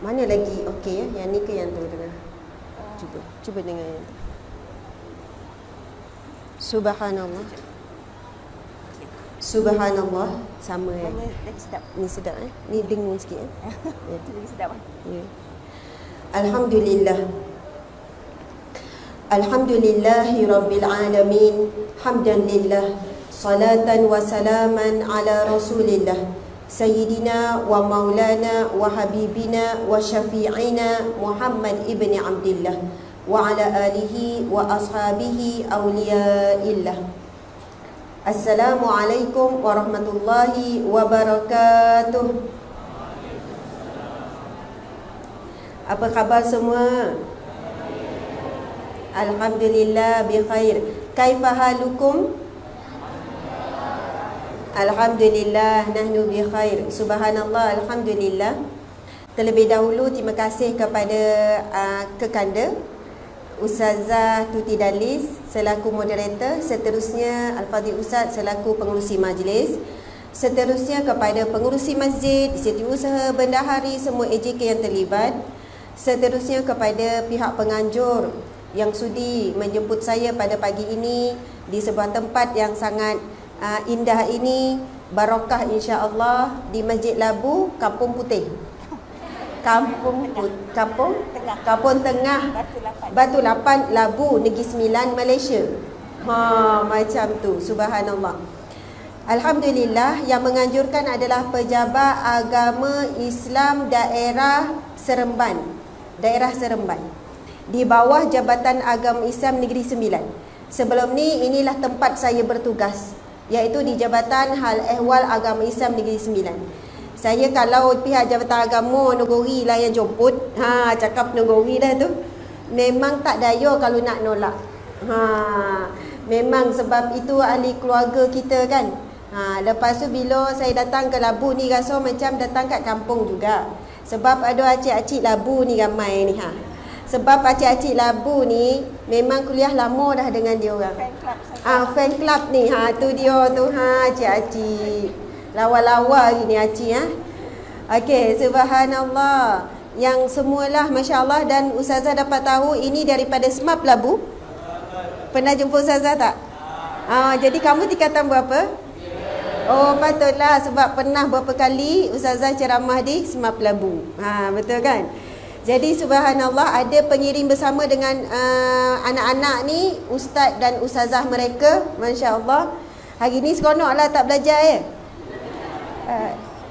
Mana lagi? Okey ya. Yang ni ke yang tu dengar? Cuba dengar yang tu. Subhanallah. Subhanallah. Sama ya. Lagi sedap. Ni sedap Ni dengung sikit ya. Lagi sedap. Ya. Alhamdulillah. Alhamdulillahi Rabbil Alamin. Hamdan lillah. Salatan wa salaman ala Rasulillah Sayyidina wa maulana wa habibina wa syafi'ina Muhammad ibn Abdillah wa ala alihi wa ashabihi awliyaillah. Assalamualaikum warahmatullahi wabarakatuh. Apa khabar semua? Alhamdulillah bi khair. Kaifa halukum? Alhamdulillah nahnu bi khair. Subhanallah, alhamdulillah. Terlebih dahulu terima kasih kepada kekanda Ustazah Tuti Dalis selaku moderator, seterusnya Al-Fadhil Ustaz selaku pengurusi majlis, seterusnya kepada pengurusi masjid, setiausaha, bendahari, semua AJK yang terlibat, seterusnya kepada pihak penganjur yang sudi menjemput saya pada pagi ini di sebuah tempat yang sangat indah ini, barakah insya-Allah, di Masjid Labu, Kampung Putih. Kampung Tengah, Batu Lapan, Labu, Negeri Sembilan, Malaysia. Macam tu, subhanallah. Alhamdulillah, yang menganjurkan adalah Pejabat Agama Islam Daerah Seremban. Di bawah Jabatan Agama Islam Negeri Sembilan. Sebelum ni, inilah tempat saya bertugas, iaitu di Jabatan Hal Ehwal Agama Islam Negeri Sembilan. Saya kalau pihak Jabatan Agama Negeri lah yang jemput, cakap Negeri dah tu, memang tak daya kalau nak nolak. Memang sebab itu ahli keluarga kita kan. Lepas tu bila saya datang ke Labu ni, rasa macam datang kat kampung juga. Sebab ada acik-acik Labu ni ramai ni. Sebab acik-acik Labu ni memang kuliah lama dah dengan dia orang. Fan club ni. Tu dia tu. Acik-acik. Lawa-lawa gini acik. Okey, subhanallah. Yang semualah masya-Allah, dan Ustazah dapat tahu ini daripada SMAP Labu. Pernah jumpa Ustazah tak? Jadi kamu tingkatan berapa? Oh, patutlah sebab pernah berapa kali Ustazah ceramah di SMAP Labu. Betul kan? Jadi subhanallah, ada pengiring bersama dengan anak-anak ni, ustaz dan ustazah mereka, masya-Allah. Hari ni seronoklah tak belajar ya.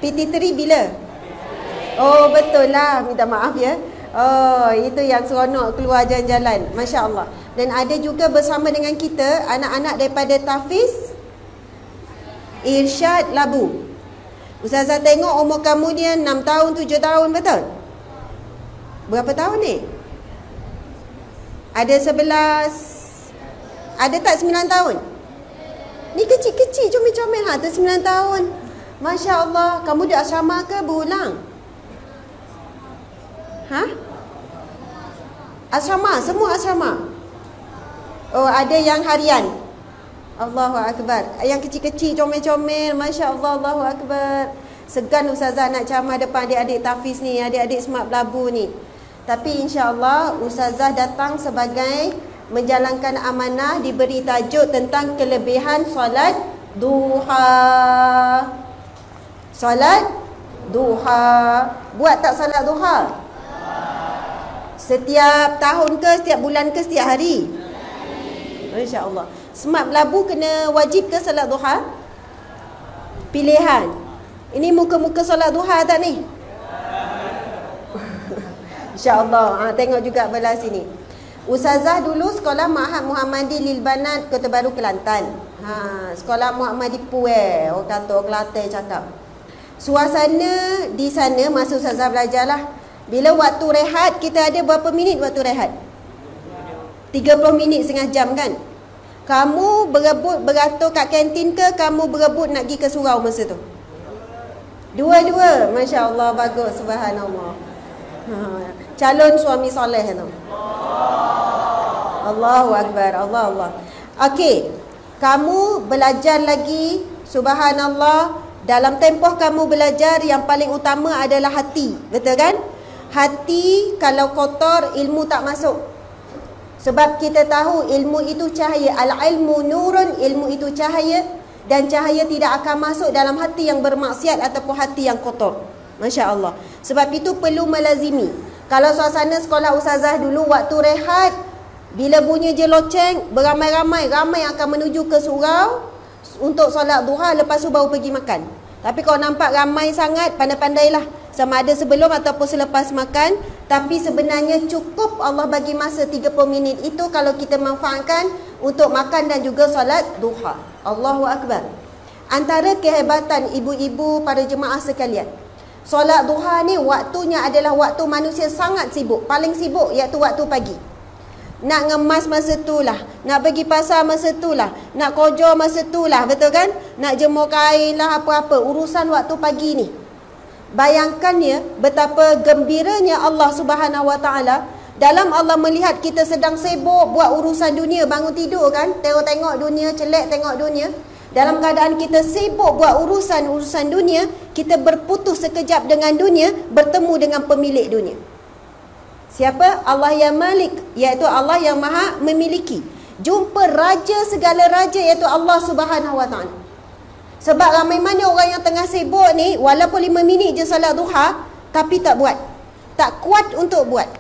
PT3 bila? Oh, betul lah, minta maaf ya. Oh, itu yang seronok keluar jalan-jalan, masya-Allah. Dan ada juga bersama dengan kita anak-anak daripada Tafiz Irsyad Labu. Ustazah tengok umur kamu dia 6 tahun, 7 tahun, betul? Berapa tahun ni? Ada 11. Ada tak 9 tahun? Ni kecil-kecil, comel-comel tu 9 tahun. Masya Allah. Kamu di asrama ke berulang? Asrama, semua asrama. Oh, ada yang harian. Allahu Akbar. Yang kecil-kecil, comel-comel, Masya Allah, Allahu Akbar. Segan Ustazah nak ceramah depan adik-adik Tafiz ni, adik-adik SMAP Labu ni. Tapi insya-Allah Ustazah datang sebagai menjalankan amanah, diberi tajuk tentang kelebihan solat duha. Solat duha. Buat tak solat duha? Setiap tahun ke, setiap bulan ke, setiap hari? Masya-Allah. SMAP Labu kena wajib ke solat duha? Pilihan. Ini muka-muka solat duha tak ni? InsyaAllah. Tengok juga belah sini. Ustazah dulu sekolah Ma'had Muhammadi Lil Banat, Kota Baru, Kelantan. Sekolah Muhammadi Pueh. Orang kata, orang Kelantan cakap. Suasana di sana masa Ustazah belajar lah. Bila waktu rehat, kita ada berapa minit waktu rehat? 30 minit, setengah jam kan? Kamu berebut beratur kat kantin ke, kamu berebut nak pergi ke surau masa tu? Dua-dua. Masya Allah, bagus. Subhanallah. Calon suami soleh tu. Allahu Akbar. Allah. Okey. Kamu belajar lagi. Subhanallah. Dalam tempoh kamu belajar, yang paling utama adalah hati. Betul kan? Hati kalau kotor, ilmu tak masuk. Sebab kita tahu ilmu itu cahaya. Al-ilmu nurun, ilmu itu cahaya. Dan cahaya tidak akan masuk dalam hati yang bermaksiat ataupun hati yang kotor. Masya Allah. Sebab itu perlu melazimi. Kalau suasana sekolah ustazah dulu, waktu rehat, bila bunyi je loceng, beramai-ramai, ramai akan menuju ke surau untuk solat duha, lepas tu baru pergi makan. Tapi kalau nampak ramai sangat, pandai-pandailah sama ada sebelum ataupun selepas makan. Tapi sebenarnya cukup Allah bagi masa 30 minit itu kalau kita manfaatkan untuk makan dan juga solat duha. Allahu Akbar. Antara kehebatan ibu-ibu para jemaah sekalian, solat duha ni waktunya adalah waktu manusia sangat sibuk. Paling sibuk iaitu waktu pagi. Nak ngemas masa tu lah, nak pergi pasar masa tu lah, nak kojor masa tu lah, betul kan? Nak jemur kain lah, apa-apa. Urusan waktu pagi ni. Bayangkan ya, betapa gembiranya Allah Subhanahu Wa Taala dalam Allah melihat kita sedang sibuk buat urusan dunia, bangun tidur kan, tengok dunia, celek tengok dunia. Dalam keadaan kita sibuk buat urusan dunia, kita berputus sekejap dengan dunia, bertemu dengan pemilik dunia. Siapa? Allah yang Malik, iaitu Allah yang Maha memiliki. Jumpa raja segala raja, iaitu Allah Subhanahu Wa Taala. Sebab ramai mana orang yang tengah sibuk ni, walaupun 5 minit je salat duha, tapi tak buat. Tak kuat untuk buat.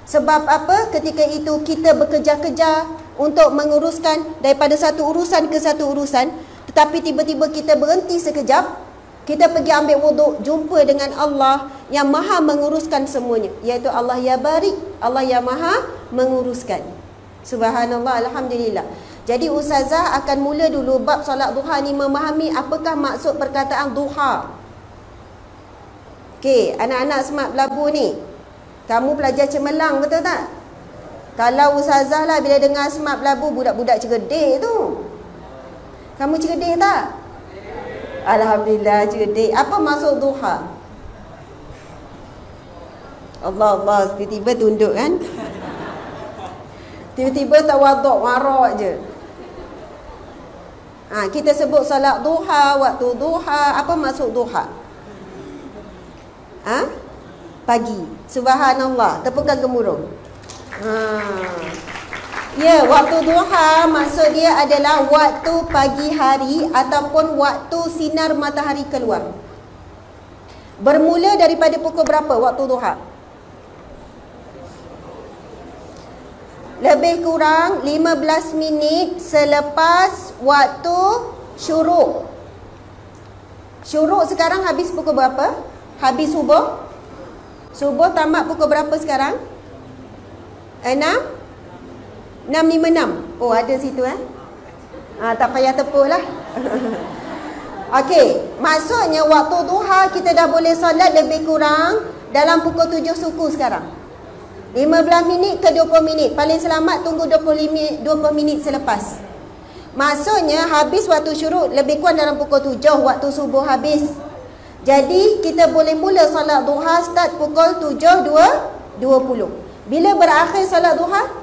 Sebab apa? Ketika itu kita bekerja-kerja untuk menguruskan daripada satu urusan ke satu urusan, tetapi tiba-tiba kita berhenti sekejap, kita pergi ambil wuduk, jumpa dengan Allah yang Maha menguruskan semuanya, iaitu Allah ya Barik, Allah yang Maha menguruskan. Subhanallah, alhamdulillah. Jadi ustazah akan mula dulu bab solat duha ni, memahami apakah maksud perkataan duha. Okey, anak-anak Smart Belabu ni, kamu pelajar cemerlang, betul tak? Kalau ustazah lah bila dengar Smart Belabu, budak-budak cerdik tu. Kamu cerdik tak? Alhamdulillah cerdik. Apa maksud duha? Allah, tiba-tiba tunduk kan? Tiba-tiba tawaduk, warak je. Kita sebut salat duha, waktu duha. Apa maksud duha? Pagi. Subhanallah, tepukan gemuruh. Ya, waktu duha maksud dia adalah waktu pagi hari ataupun waktu sinar matahari keluar. Bermula daripada pukul berapa waktu duha? Lebih kurang 15 minit selepas waktu syuruk. Syuruk sekarang habis pukul berapa? Habis subuh? Subuh tamat pukul berapa sekarang? 6.56. Oh, ada situ tak payah tepuk lah. Okey, maksudnya waktu duha kita dah boleh solat lebih kurang dalam pukul 7 suku sekarang. 15 minit ke 20 minit. Paling selamat tunggu 20 minit selepas. Maksudnya habis waktu syuruk lebih kurang dalam pukul 7, waktu subuh habis. Jadi kita boleh mula solat duha start pukul 7.20. Bila berakhir solat duha?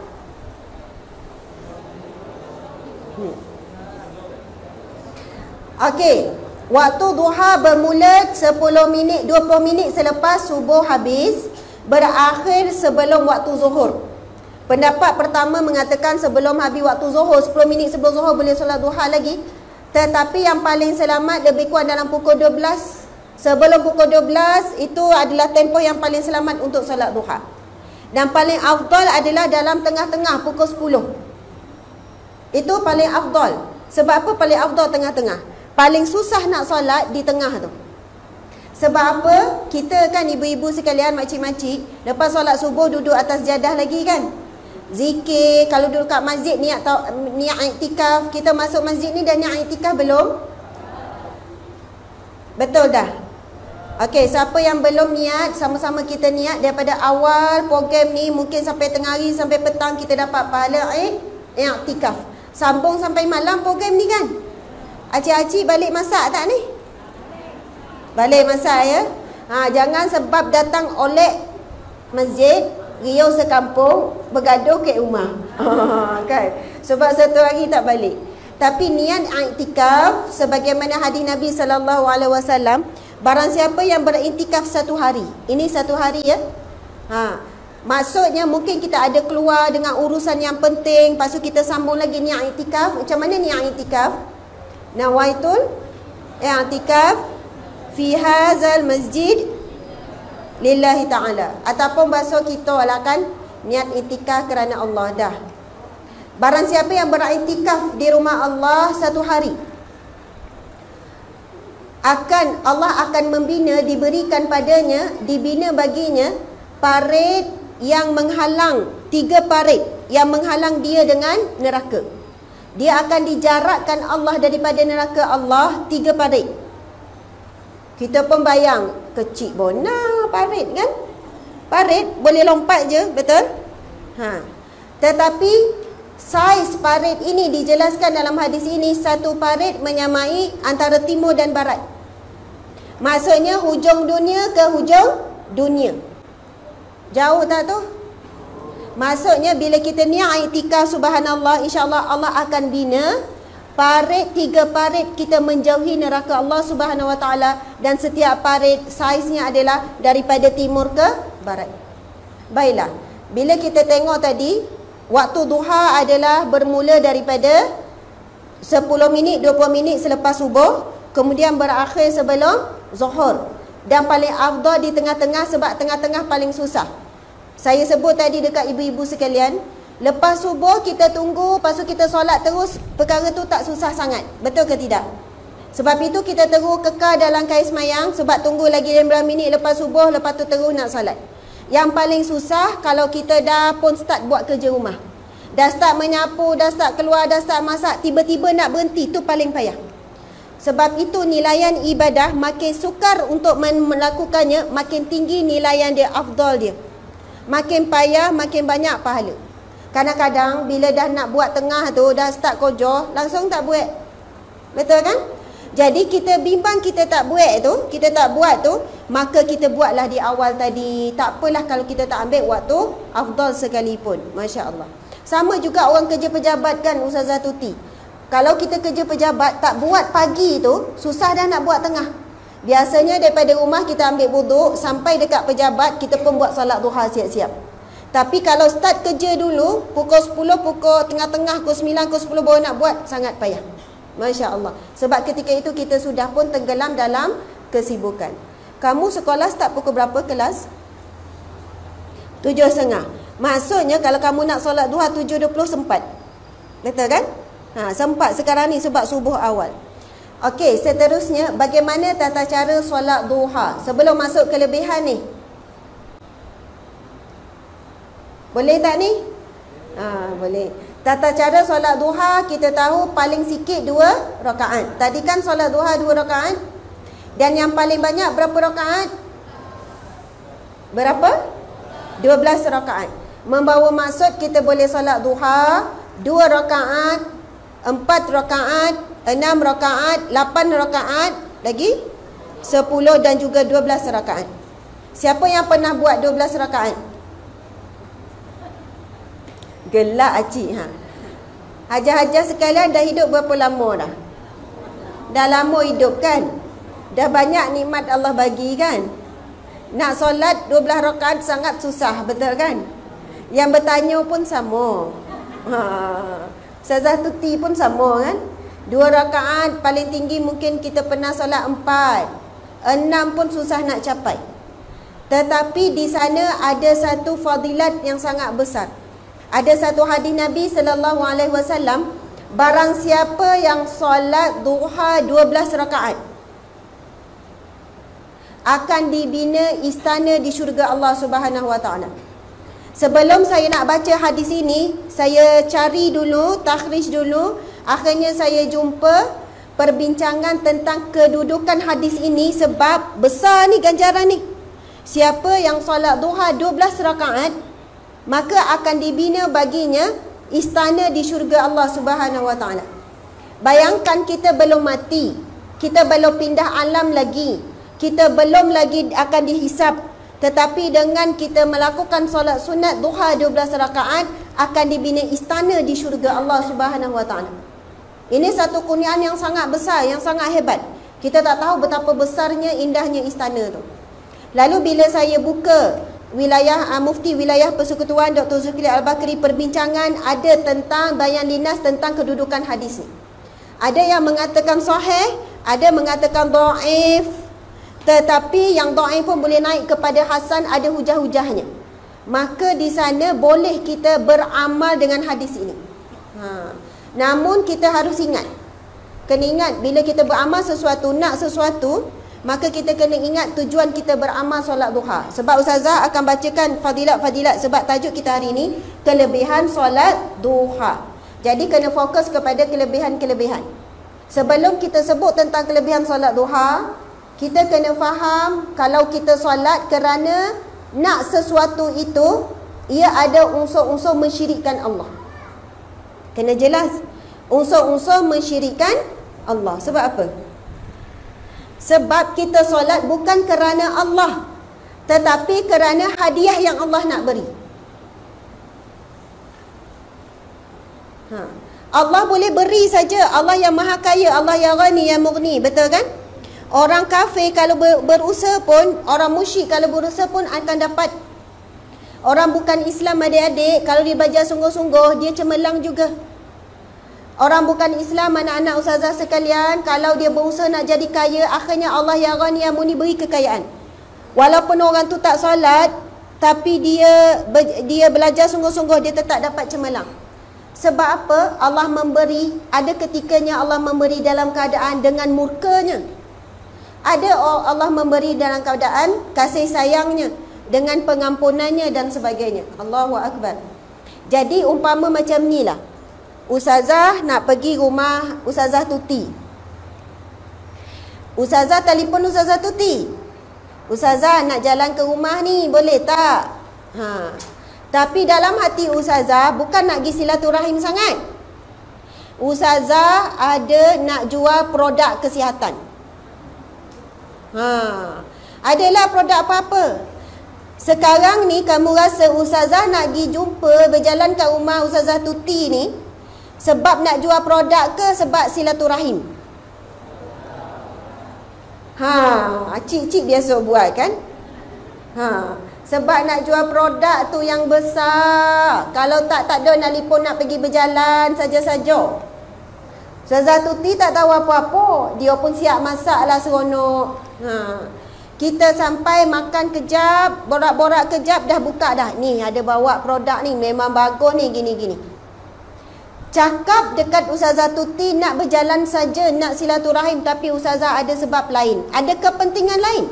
Okey, waktu duha bermula 10 minit, 20 minit selepas subuh habis, berakhir sebelum waktu zuhur. Pendapat pertama mengatakan sebelum habis waktu zuhur, 10 minit sebelum zuhur boleh solat duha lagi. Tetapi yang paling selamat lebih kurang dalam pukul 12. Sebelum pukul 12 itu adalah tempoh yang paling selamat untuk solat duha. Dan paling afdal adalah dalam tengah-tengah pukul 10. Itu paling afdal. Sebab apa paling afdal tengah-tengah? Paling susah nak solat di tengah tu. Sebab apa? Kita kan ibu-ibu sekalian, makcik-makcik, lepas solat subuh duduk atas jadah lagi kan? Zikir, kalau duduk kat masjid niat iktikaf, kita masuk masjid ni dah niat iktikaf belum? Betul dah? Okey, siapa yang belum niat, sama-sama kita niat daripada awal program ni, mungkin sampai tengah hari, sampai petang kita dapat pahala iktikaf. Sambung sampai malam program ni kan? Acik-acik balik masak tak ni? Balik masak ya? Jangan sebab datang oleh masjid, riau sekampung, bergaduh ke rumah. Kan? Sebab satu hari tak balik. Tapi niat iktikaf sebagaimana hadis Nabi sallallahu alaihi wasallam, barang siapa yang beriktikaf satu hari. Ini satu hari ya. Maksudnya mungkin kita ada keluar dengan urusan yang penting, lepas tu kita sambung lagi niat iktikaf. Macam mana niat iktikaf? Nawaitul i'tikaf fi hadzal masjid lillahi ta'ala. Ataupun bahasa kita kan niat iktikaf kerana Allah dah. Barang siapa yang beriktikaf di rumah Allah satu hari, Allah akan membina, dibina baginya parit yang menghalang, 3 parit yang menghalang dia dengan neraka. Dia akan dijarakkan Allah daripada neraka Allah 3 parit. Kita pun bayang, kecil bona parit kan? Parit boleh lompat je, betul? Tetapi saiz parit ini dijelaskan dalam hadis ini, satu parit menyamai antara timur dan barat. Maksudnya hujung dunia ke hujung dunia. Jauh tak tu? Maksudnya bila kita niat iktikaf, subhanallah, insya-Allah Allah akan bina parit, 3 parit kita menjauhi neraka Allah Subhanahu Wa Taala, dan setiap parit saiznya adalah daripada timur ke barat. Baiklah, bila kita tengok tadi, waktu duha adalah bermula daripada 10 minit 20 minit selepas subuh, kemudian berakhir sebelum zuhur. Dan paling afdal di tengah-tengah, sebab tengah-tengah paling susah. Saya sebut tadi dekat ibu-ibu sekalian, lepas subuh kita tunggu, lepas tu kita solat terus, perkara tu tak susah sangat. Betul ke tidak? Sebab itu kita terus kekal dalam kais mayang, sebab tunggu lagi 15 minit lepas subuh, lepas tu terus nak solat. Yang paling susah kalau kita dah pun start buat kerja rumah, dah start menyapu, dah start keluar, dah start masak, tiba-tiba nak berhenti, tu paling payah. Sebab itu nilaian ibadah makin sukar untuk melakukannya, makin tinggi nilaian dia, afdal dia. Makin payah, makin banyak pahala. Kadang-kadang bila dah nak buat tengah tu, dah start kojoh, langsung tak buat. Betul kan? Jadi kita bimbang kita tak buat tu, maka kita buatlah di awal tadi. Tak apalah kalau kita tak ambil waktu, afdal sekalipun. Masya Allah. Sama juga orang kerja pejabat kan, Ustazah Tuti. Kalau kita kerja pejabat, tak buat pagi tu, susah dah nak buat tengah. Biasanya daripada rumah kita ambil wuduk, sampai dekat pejabat, kita pun buat solat duha siap-siap. Tapi kalau start kerja dulu, pukul 10, pukul tengah-tengah, pukul 9, pukul 10 baru nak buat, sangat payah. Masya Allah. Sebab ketika itu kita sudah pun tenggelam dalam kesibukan. Kamu sekolah start pukul berapa kelas? 7.30. Maksudnya kalau kamu nak solat duha 7.20 sempat. Betul kan? Sempat sekarang ni sebab subuh awal. Okey, seterusnya bagaimana tata cara solat duha sebelum masuk kelebihan ni? Boleh tak ni? Boleh. Tata cara solat duha kita tahu paling sikit 2 rakaat. Tadi kan solat duha 2 rakaat. Dan yang paling banyak berapa rakaat? Berapa? 12 rakaat. Membawa maksud kita boleh solat duha 2 rakaat, 4 rakaat, 6 rakaat, 8 rakaat, lagi 10 dan juga 12 rakaat. Siapa yang pernah buat 12 rakaat? Gelak acik. Hajar-hajar sekalian dah hidup berapa lama dah? Dah lama hidup kan? Dah banyak nikmat Allah bagi kan? Nak solat 12 rakaat sangat susah, betul kan? Yang bertanya pun sama. Ustazah Tuti pun sama kan? 2 rakaat paling tinggi mungkin kita pernah solat 4. 6 pun susah nak capai. Tetapi di sana ada satu fadilat yang sangat besar. Ada satu hadis Nabi sallallahu alaihi wasallam, barang siapa yang solat duha 12 rakaat akan dibina istana di syurga Allah Subhanahu wa taala. Sebelum saya nak baca hadis ini, saya cari dulu, takhrij dulu. Akhirnya saya jumpa perbincangan tentang kedudukan hadis ini, sebab besar ni ganjaran ni. Siapa yang solat duha 12 rakaat, maka akan dibina baginya istana di syurga Allah Subhanahu wa taala. Bayangkan kita belum mati, kita belum pindah alam lagi, kita belum lagi akan dihisap, tetapi dengan kita melakukan solat sunat duha 12 rakaat akan dibina istana di syurga Allah Subhanahu wa taala. Ini satu kurniaan yang sangat besar, yang sangat hebat. Kita tak tahu betapa besarnya, indahnya istana tu. Lalu bila saya buka Mufti wilayah Persekutuan Dr. Zulkifli Al-Bakri perbincangan ada tentang Bayan Linas tentang kedudukan hadis ni. Ada yang mengatakan sahih, ada mengatakan dhaif. Tetapi yang dhaif pun boleh naik kepada hasan, ada hujah-hujahnya. Maka di sana boleh kita beramal dengan hadis ini. Namun kita harus ingat, kena ingat bila kita beramal sesuatu, nak sesuatu, maka kita kena ingat tujuan kita beramal solat duha. Sebab Ustazah akan bacakan fadilat-fadilat, sebab tajuk kita hari ini kelebihan solat duha. Jadi kena fokus kepada kelebihan-kelebihan. Sebelum kita sebut tentang kelebihan solat duha, kita kena faham kalau kita solat kerana nak sesuatu itu, ia ada unsur-unsur mensyirikkan Allah. Kena jelas unsur-unsur mensyirikkan Allah. Sebab apa? Sebab kita solat bukan kerana Allah, tetapi kerana hadiah yang Allah nak beri. Allah boleh beri saja. Allah yang maha kaya, Allah yang ghani, yang mughni. Betul kan? Orang kafir kalau berusaha pun, orang musyrik kalau berusaha pun akan dapat. Orang bukan Islam adik-adik, kalau dia belajar sungguh-sungguh, dia cemerlang juga. Orang bukan Islam, anak-anak ustazah sekalian, kalau dia berusaha nak jadi kaya, akhirnya Allah yang ghani yang mughni beri kekayaan. Walaupun orang tu tak solat, tapi dia belajar sungguh-sungguh, dia tetap dapat cemerlang. Sebab apa? Allah memberi, ada ketikanya Allah memberi dalam keadaan dengan murkanya. Ada Allah memberi dalam keadaan kasih sayangnya, dengan pengampunannya dan sebagainya. Allahu Akbar. Jadi umpama macam ni lah, Ustazah nak pergi rumah Ustazah Tuti. Ustazah telefon Ustazah Tuti, Ustazah nak jalan ke rumah ni, boleh tak? Tapi dalam hati Ustazah bukan nak pergi silaturahim sangat. Ustazah ada nak jual produk kesihatan. Adalah produk apa-apa. Sekarang ni kamu rasa Ustazah nak pergi jumpa, berjalan ke rumah Ustazah Tuti ni sebab nak jual produk ke sebab silaturahim? Cik-cik biasa buat kan? Sebab nak jual produk tu yang besar. Kalau tak ada telefon nak pergi berjalan saja-saja. Ustazah Tuti tak tahu apa-apa, dia pun siap masak lah seronok. Kita sampai makan kejap, borak-borak kejap, dah buka dah. Ni ada bawa produk ni, memang bagus ni, gini-gini. Cakap dekat Ustazah Tuti nak berjalan saja, nak silaturahim, tapi Ustazah ada sebab lain, ada kepentingan lain.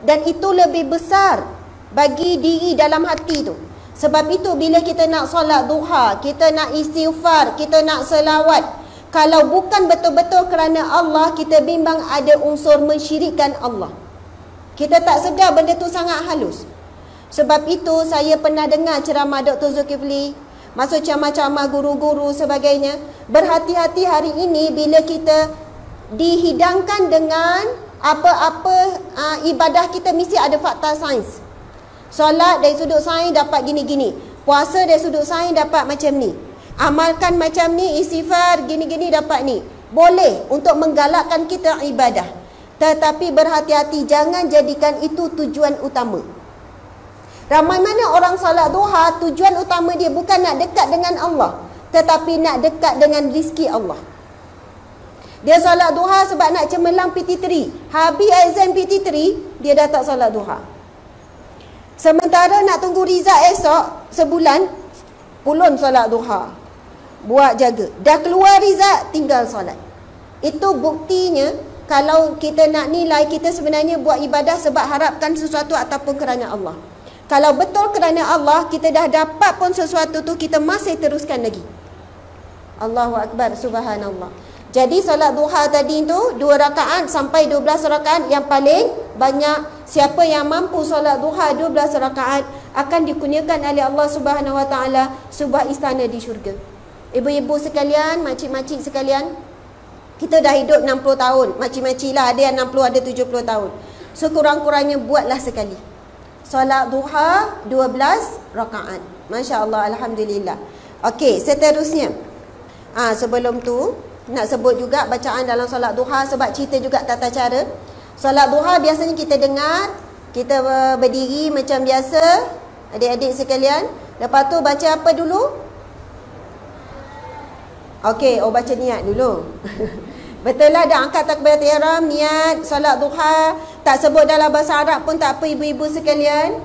Dan itu lebih besar bagi diri dalam hati tu. Sebab itu bila kita nak solat duha, kita nak istighfar, kita nak selawat, kalau bukan betul-betul kerana Allah, kita bimbang ada unsur mensyirikkan Allah. Kita tak sedar benda tu sangat halus. Sebab itu saya pernah dengar ceramah Dr. Zulkifli, masuk ceramah-ceramah guru-guru sebagainya. Berhati-hati hari ini bila kita dihidangkan dengan apa-apa ibadah kita mesti ada fakta sains. Solat dari sudut sains dapat gini-gini, puasa dari sudut sains dapat macam ni, amalkan macam ni, istighfar gini-gini dapat ni. Boleh untuk menggalakkan kita ibadah, tetapi berhati-hati, jangan jadikan itu tujuan utama. Ramai mana orang solat duha, tujuan utama dia bukan nak dekat dengan Allah, tetapi nak dekat dengan rizki Allah. Dia solat duha sebab nak cemerlang PT3. Habis exam PT3, dia dah tak solat duha. Sementara nak tunggu result esok, sebulan, pulun solat duha. Buat jaga. Dah keluar result, tinggal solat. Itu buktinya, kalau kita nak nilai, kita sebenarnya buat ibadah sebab harapkan sesuatu ataupun kerana Allah. Kalau betul kerana Allah, kita dah dapat pun sesuatu tu, kita masih teruskan lagi. Allahu Akbar, subhanallah. Jadi solat duha tadi tu 2 rakaat sampai 12 rakaat yang paling banyak. Siapa yang mampu solat duha 12 rakaat akan dikurniakan oleh Allah Subhanahu Wa Taala sebuah istana di syurga. Ibu-ibu sekalian, makcik-makcik sekalian, kita dah hidup 60 tahun. Makcik-makcik lah, ada yang 60, ada 70 tahun. Sekurang-kurangnya buatlah sekali solat duha 12 rakaat. Masya Allah, alhamdulillah. Okey, seterusnya. Sebelum tu nak sebut juga bacaan dalam solat duha, sebab cerita juga tata cara. Solat duha biasanya kita dengar, Kita berdiri macam biasa, adik-adik sekalian. Lepas tu baca apa dulu? Okey, baca niat dulu. Betul lah, dah angkat takbiratul ihram, niat solat duha. Tak sebut dalam bahasa Arab pun tak apa ibu-ibu sekalian.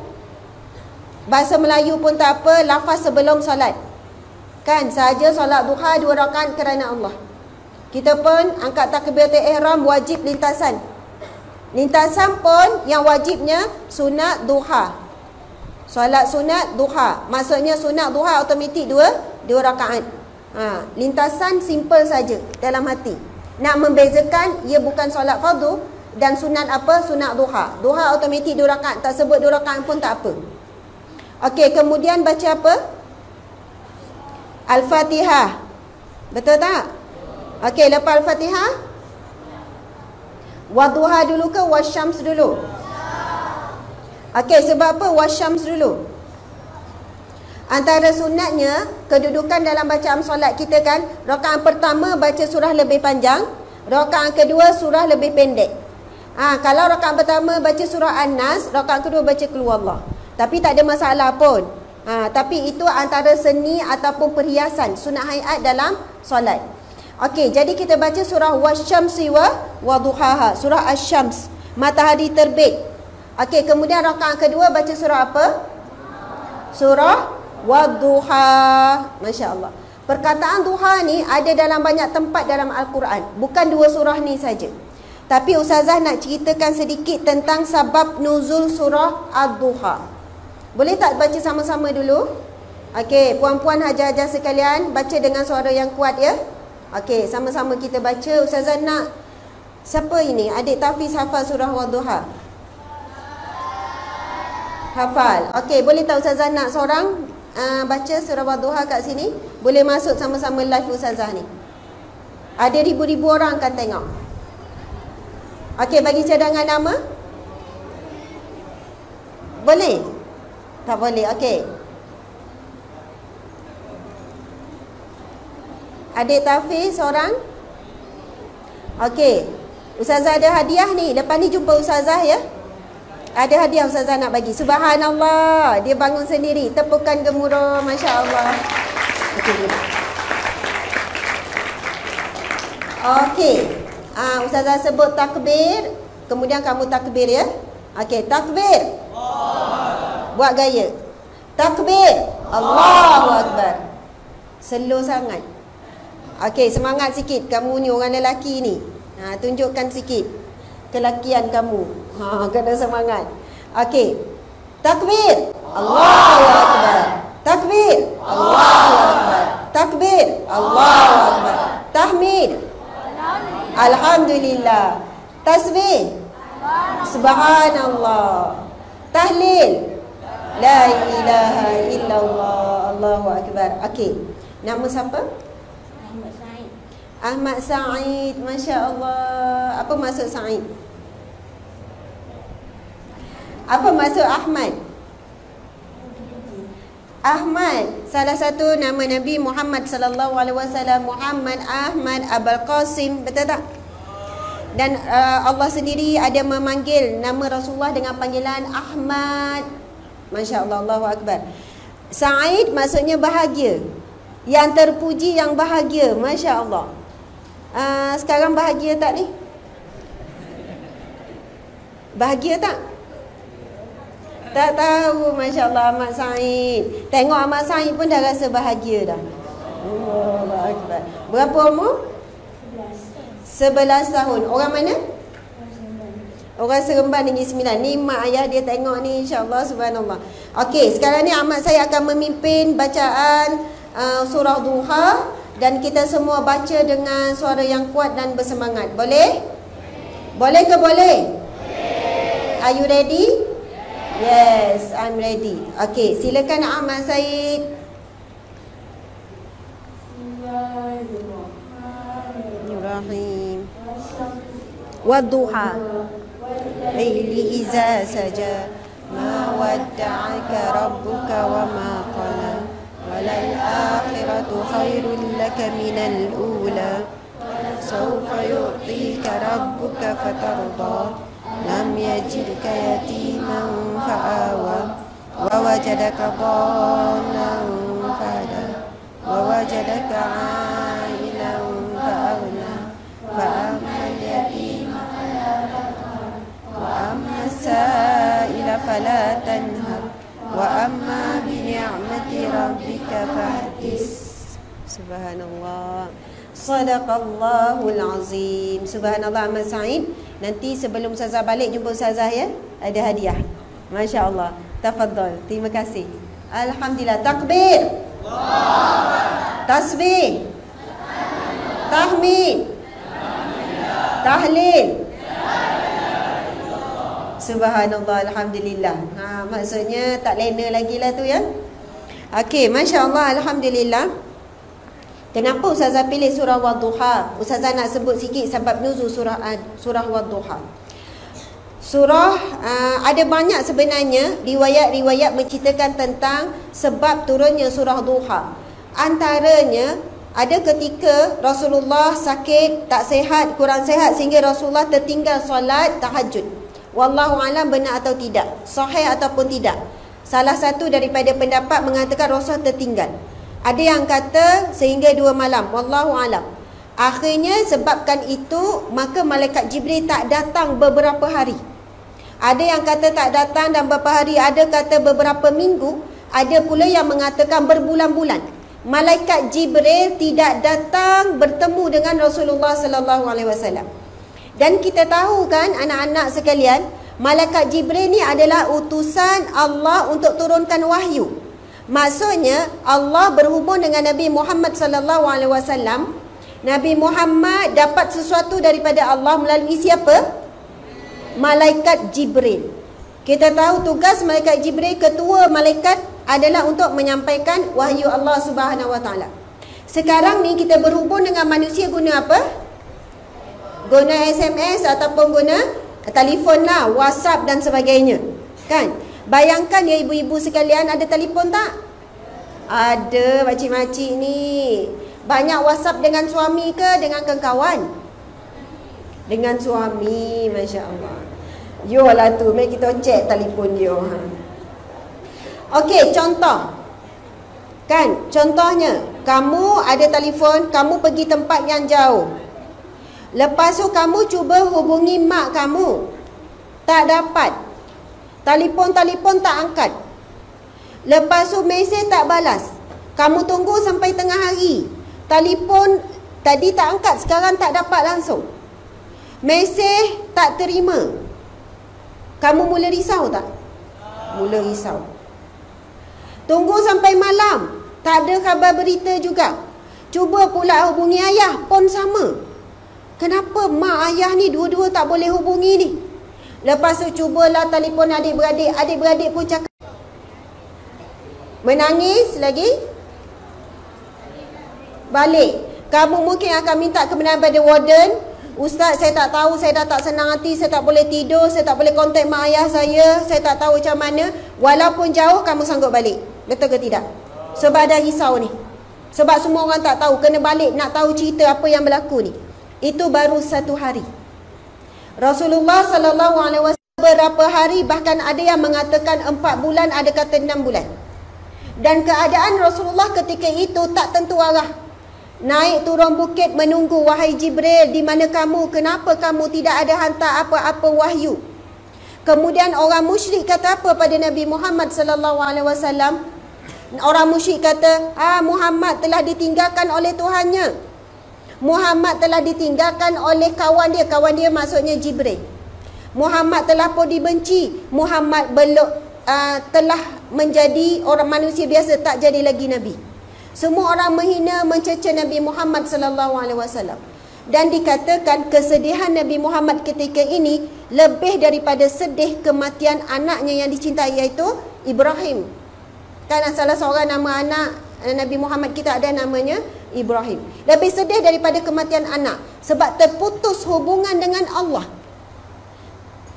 Bahasa Melayu pun tak apa, lafaz sebelum solat. Kan, sahaja solat duha 2 rakaat kerana Allah. Kita pun angkat takbiratul ihram wajib lintasan. Lintasan pun yang wajibnya sunat duha. Solat sunat duha. Maksudnya sunat duha automatik 2 rakaat. Lintasan simple saja dalam hati. Nak membezakan ia bukan solat fardu dan sunat apa? Sunat duha. Duha automatik 2 rakaat. Tak sebut 2 rakaat pun tak apa. Okey, kemudian baca apa? Al-Fatihah. Betul tak? Okey, lepas Al-Fatihah Wadduha dulu ke Wasyams dulu? Okey, sebab apa Wasyams dulu? Antara sunatnya, kedudukan dalam bacaan solat kita kan, rakaat pertama baca surah lebih panjang, rakaat kedua surah lebih pendek. Kalau rakaat pertama baca surah An-Nas, rakaat kedua baca Qul Huwallah. Tapi tak ada masalah pun. Tapi itu antara seni ataupun perhiasan sunat hayat dalam solat. Okey, jadi kita baca surah Wasyamsi wa duhaha, surah Asy-Syams, matahari terbit. Okey, kemudian rakaat kedua baca surah apa? Surah Wadduha. Masya Allah. Perkataan duha ni ada dalam banyak tempat dalam Al-Quran. Bukan 2 surah ni saja. Tapi Ustazah nak ceritakan sedikit tentang sabab nuzul surah Ad-Duha. Boleh tak baca sama-sama dulu? Okey, puan-puan haja-haja sekalian, baca dengan suara yang kuat ya. Okey, sama-sama kita baca. Ustazah nak, siapa ini? Adik Tafiz hafal surah Wadduha? Hafal. Okey, boleh tak Ustazah nak seorang baca surah Wadduha kat sini? Boleh masuk sama-sama live Ustazah ni. Ada ribu-ribu orang akan tengok. Okey, bagi cadangan nama? Boleh? Tak boleh, okey. Adik Tafiz seorang? Okey. Ustazah ada hadiah ni. Lepas ni jumpa Ustazah ya. Ada hadiah Ustazah nak bagi. Subhanallah. Dia bangun sendiri. Tepukan gemuruh. Masya Allah. Okey. Ustazah sebut takbir. Kemudian kamu takbir ya. Okey. Takbir. Buat gaya. Takbir. Allahu Akbar. Slow sangat. Okey. Semangat sikit. Kamu ni orang lelaki ni. Tunjukkan sikit kelakian kamu. Kena semangat. Okey. Takbir. Allahu Akbar. Takbir. Allahu Akbar. Takbir. Allahu Akbar. Tahmid. Alhamdulillah. Tasbih. Subhanallah. Tahlil. La ilaha illallah. Allahu Akbar. Okey. Nama siapa? Ahmad Said. Ahmad Said. Masya Allah. Apa maksud Said? Apa maksud Ahmad? Ahmad, salah satu nama Nabi Muhammad sallallahu alaihi wasallam. Muhammad, Ahmad, Abul Qasim, betul tak? Dan Allah sendiri ada memanggil nama Rasulullah dengan panggilan Ahmad. Masya Allah, Allahu Akbar. Said maksudnya bahagia. Yang terpuji, yang bahagia. Masya Allah. Sekarang bahagia tak ni? Bahagia tak? Tak tahu. Masya Allah, Ahmad Said. Tengok Ahmad Said pun dah rasa bahagia dah. Allahu Akbar. Berapa umur? 11 tahun. Orang mana? Orang Seremban Negeri Sembilan. Ni mak ayah dia tengok ni, insya-Allah, subhanallah. Okey, sekarang ni Ahmad saya akan memimpin bacaan surah Duha dan kita semua baca dengan suara yang kuat dan bersemangat. Boleh? Boleh ke boleh? Are you ready? Yes, I'm ready. Okey, silakan Ahmad Said. Bismillahirrahmanirrahim. Wadduha Laili iza saja ma wadda'aka rabbuka wa ma qala walal akhiratu khairul laka minal ula sawfa yu'tika rabbuka fatarda lam yajidka yatiman fa'awa wa wajadaka dhallan fahada wa wajadaka 'ailan fa'aghna fa ammal yatima wa amma sa'ila fala tanhar wa amma bi ni'mati rabbika fahdis. Subhanallah. Sadaqallahul azim. Subhanallah Ahmad Said. Nanti sebelum Ustazah balik jumpa Ustazah ya. Ada hadiah. Masya Allah. Tafadhal. Terima kasih. Alhamdulillah. Takbir. Tasbih. Tahmid. Tahlil. Subhanallah. Alhamdulillah. Maksudnya tak lena lagi lah tu ya. Okey. Masya Allah. Alhamdulillah. Kenapa Ustazah pilih surah Wadduha? Ustazah nak sebut sikit sebab nuzul surah Wadduha. Surah ada banyak sebenarnya riwayat-riwayat menceritakan tentang sebab turunnya surah Duha. Antaranya ada ketika Rasulullah sakit, tak sihat, kurang sihat sehingga Rasulullah tertinggal solat tahajud. Wallahu alam benar atau tidak, sahih ataupun tidak. Salah satu daripada pendapat mengatakan Rasulullah tertinggal. Ada yang kata sehingga 2 malam. Wallahu alam. Akhirnya sebabkan itu maka malaikat Jibril tak datang beberapa hari. Ada yang kata tak datang dan beberapa hari, ada kata beberapa minggu, ada pula yang mengatakan berbulan-bulan. Malaikat Jibril tidak datang bertemu dengan Rasulullah sallallahu alaihi wasallam. Dan kita tahu kan anak-anak sekalian, malaikat Jibril ni adalah utusan Allah untuk turunkan wahyu. Maksudnya Allah berhubung dengan Nabi Muhammad sallallahu alaihi wasallam. Nabi Muhammad dapat sesuatu daripada Allah melalui siapa? Malaikat Jibril. Kita tahu tugas malaikat Jibril, ketua malaikat adalah untuk menyampaikan wahyu Allah Subhanahu wa taala. Sekarang ni kita berhubung dengan manusia guna apa? Guna SMS ataupun guna telefon lah, WhatsApp dan sebagainya. Kan? Bayangkan ya ibu-ibu sekalian, ada telefon tak? Ada makcik-makcik ni. Banyak WhatsApp dengan suami ke dengan kawan? Dengan suami, Masya Allah. Yolah tu, mari kita cek telefon dia. Okey, contoh. Kan, contohnya, kamu ada telefon, kamu pergi tempat yang jauh. Lepas tu kamu cuba hubungi mak kamu. Tak dapat. Telefon tak angkat. Lepas tu mesej tak balas. Kamu tunggu sampai tengah hari. Telefon tadi tak angkat, sekarang tak dapat langsung. Mesej tak terima. Kamu mula risau tak? Mula risau. Tunggu sampai malam, tak ada khabar berita juga. Cuba pula hubungi ayah, pun sama. Kenapa mak ayah ni dua-dua tak boleh hubungi ni? Lepas tu cubalah telefon adik-beradik. Adik-beradik pun cakap. Menangis lagi. Balik. Kamu mungkin akan minta kebenaran pada warden. Ustaz, saya tak tahu, saya dah tak senang hati, saya tak boleh tidur, saya tak boleh kontak mak ayah saya tak tahu macam mana. Walaupun jauh, kamu sanggup balik. Betul ke tidak? Sebab ada risau ni. Sebab semua orang tak tahu, kena balik nak tahu cerita apa yang berlaku ni. Itu baru 1 hari. Rasulullah sallallahu alaihi wasallam beberapa hari, bahkan ada yang mengatakan 4 bulan, ada kata 6 bulan. Dan keadaan Rasulullah ketika itu tak tentu arah. Naik turun bukit menunggu, wahai Jibril, di mana kamu? Kenapa kamu tidak ada hantar apa-apa wahyu? Kemudian orang musyrik kata apa pada Nabi Muhammad sallallahu alaihi wasallam? Orang musyrik kata, Muhammad telah ditinggalkan oleh Tuhannya. Muhammad telah ditinggalkan oleh kawan dia. Kawan dia maksudnya Jibril. Muhammad telah pun dibenci. Muhammad telah menjadi orang manusia biasa, tak jadi lagi Nabi. Semua orang menghina, mencerca Nabi Muhammad sallallahu alaihi wasallam. Dan dikatakan kesedihan Nabi Muhammad ketika ini lebih daripada sedih kematian anaknya yang dicintai, iaitu Ibrahim. Kan salah seorang nama anak Nabi Muhammad kita ada namanya Ibrahim. Lebih sedih daripada kematian anak, sebab terputus hubungan dengan Allah.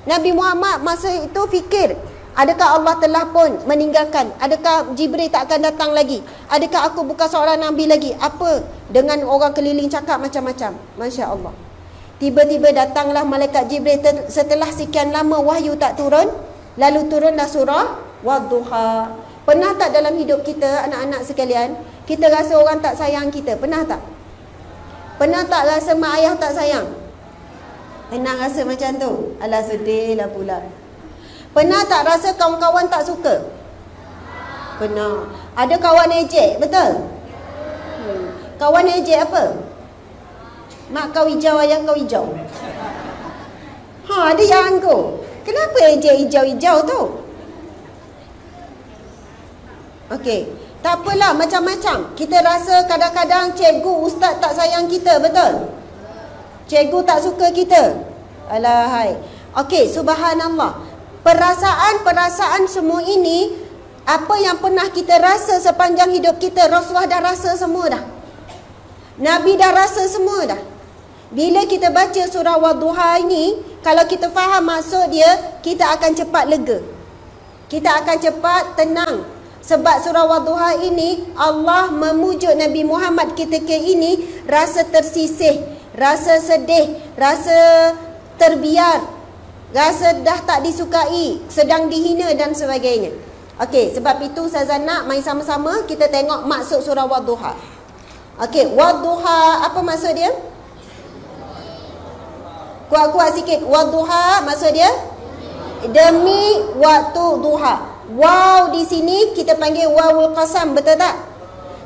Nabi Muhammad masa itu fikir, adakah Allah telah pun meninggalkan? Adakah Jibril tak akan datang lagi? Adakah aku bukan seorang Nabi lagi? Apa dengan orang keliling cakap macam-macam? Masya Allah. Tiba-tiba datanglah malaikat Jibril setelah sekian lama wahyu tak turun. Lalu turunlah surah Wadduha. Pernah tak dalam hidup kita, anak-anak sekalian, kita rasa orang tak sayang kita? Pernah tak? Pernah tak rasa mak ayah tak sayang? Pernah rasa macam tu? Alah, sedih lah pula. Pernah tak rasa kawan-kawan tak suka? Pernah. Ada kawan ejek, betul? Kawan ejek apa? Mak kau hijau, ayah kau hijau. Ada yang anggur. Kenapa ejek hijau-hijau tu? Okey, tak apalah, macam-macam. Kita rasa kadang-kadang cikgu, ustaz tak sayang kita, betul? Cikgu tak suka kita. Alahai. Okey, subhanallah. Perasaan-perasaan semua ini, apa yang pernah kita rasa sepanjang hidup kita, Rasulullah dah rasa semua dah. Nabi dah rasa semua dah. Bila kita baca surah Wadduha ini, kalau kita faham maksud dia, kita akan cepat lega. Kita akan cepat tenang. Sebab surah Wadduha ini, Allah memujuk Nabi Muhammad ketika ini rasa tersisih, rasa sedih, rasa terbiar, rasa dah tak disukai, sedang dihina dan sebagainya. Okey, sebab itu Ustazah nak mari sama-sama kita tengok maksud surah Wadduha. Okey, Wadduha, apa maksud dia? Kuat-kuat sikit. Wadduha maksud dia? Demi waktu duha. Waw di sini kita panggil wawul qasam, betul tak?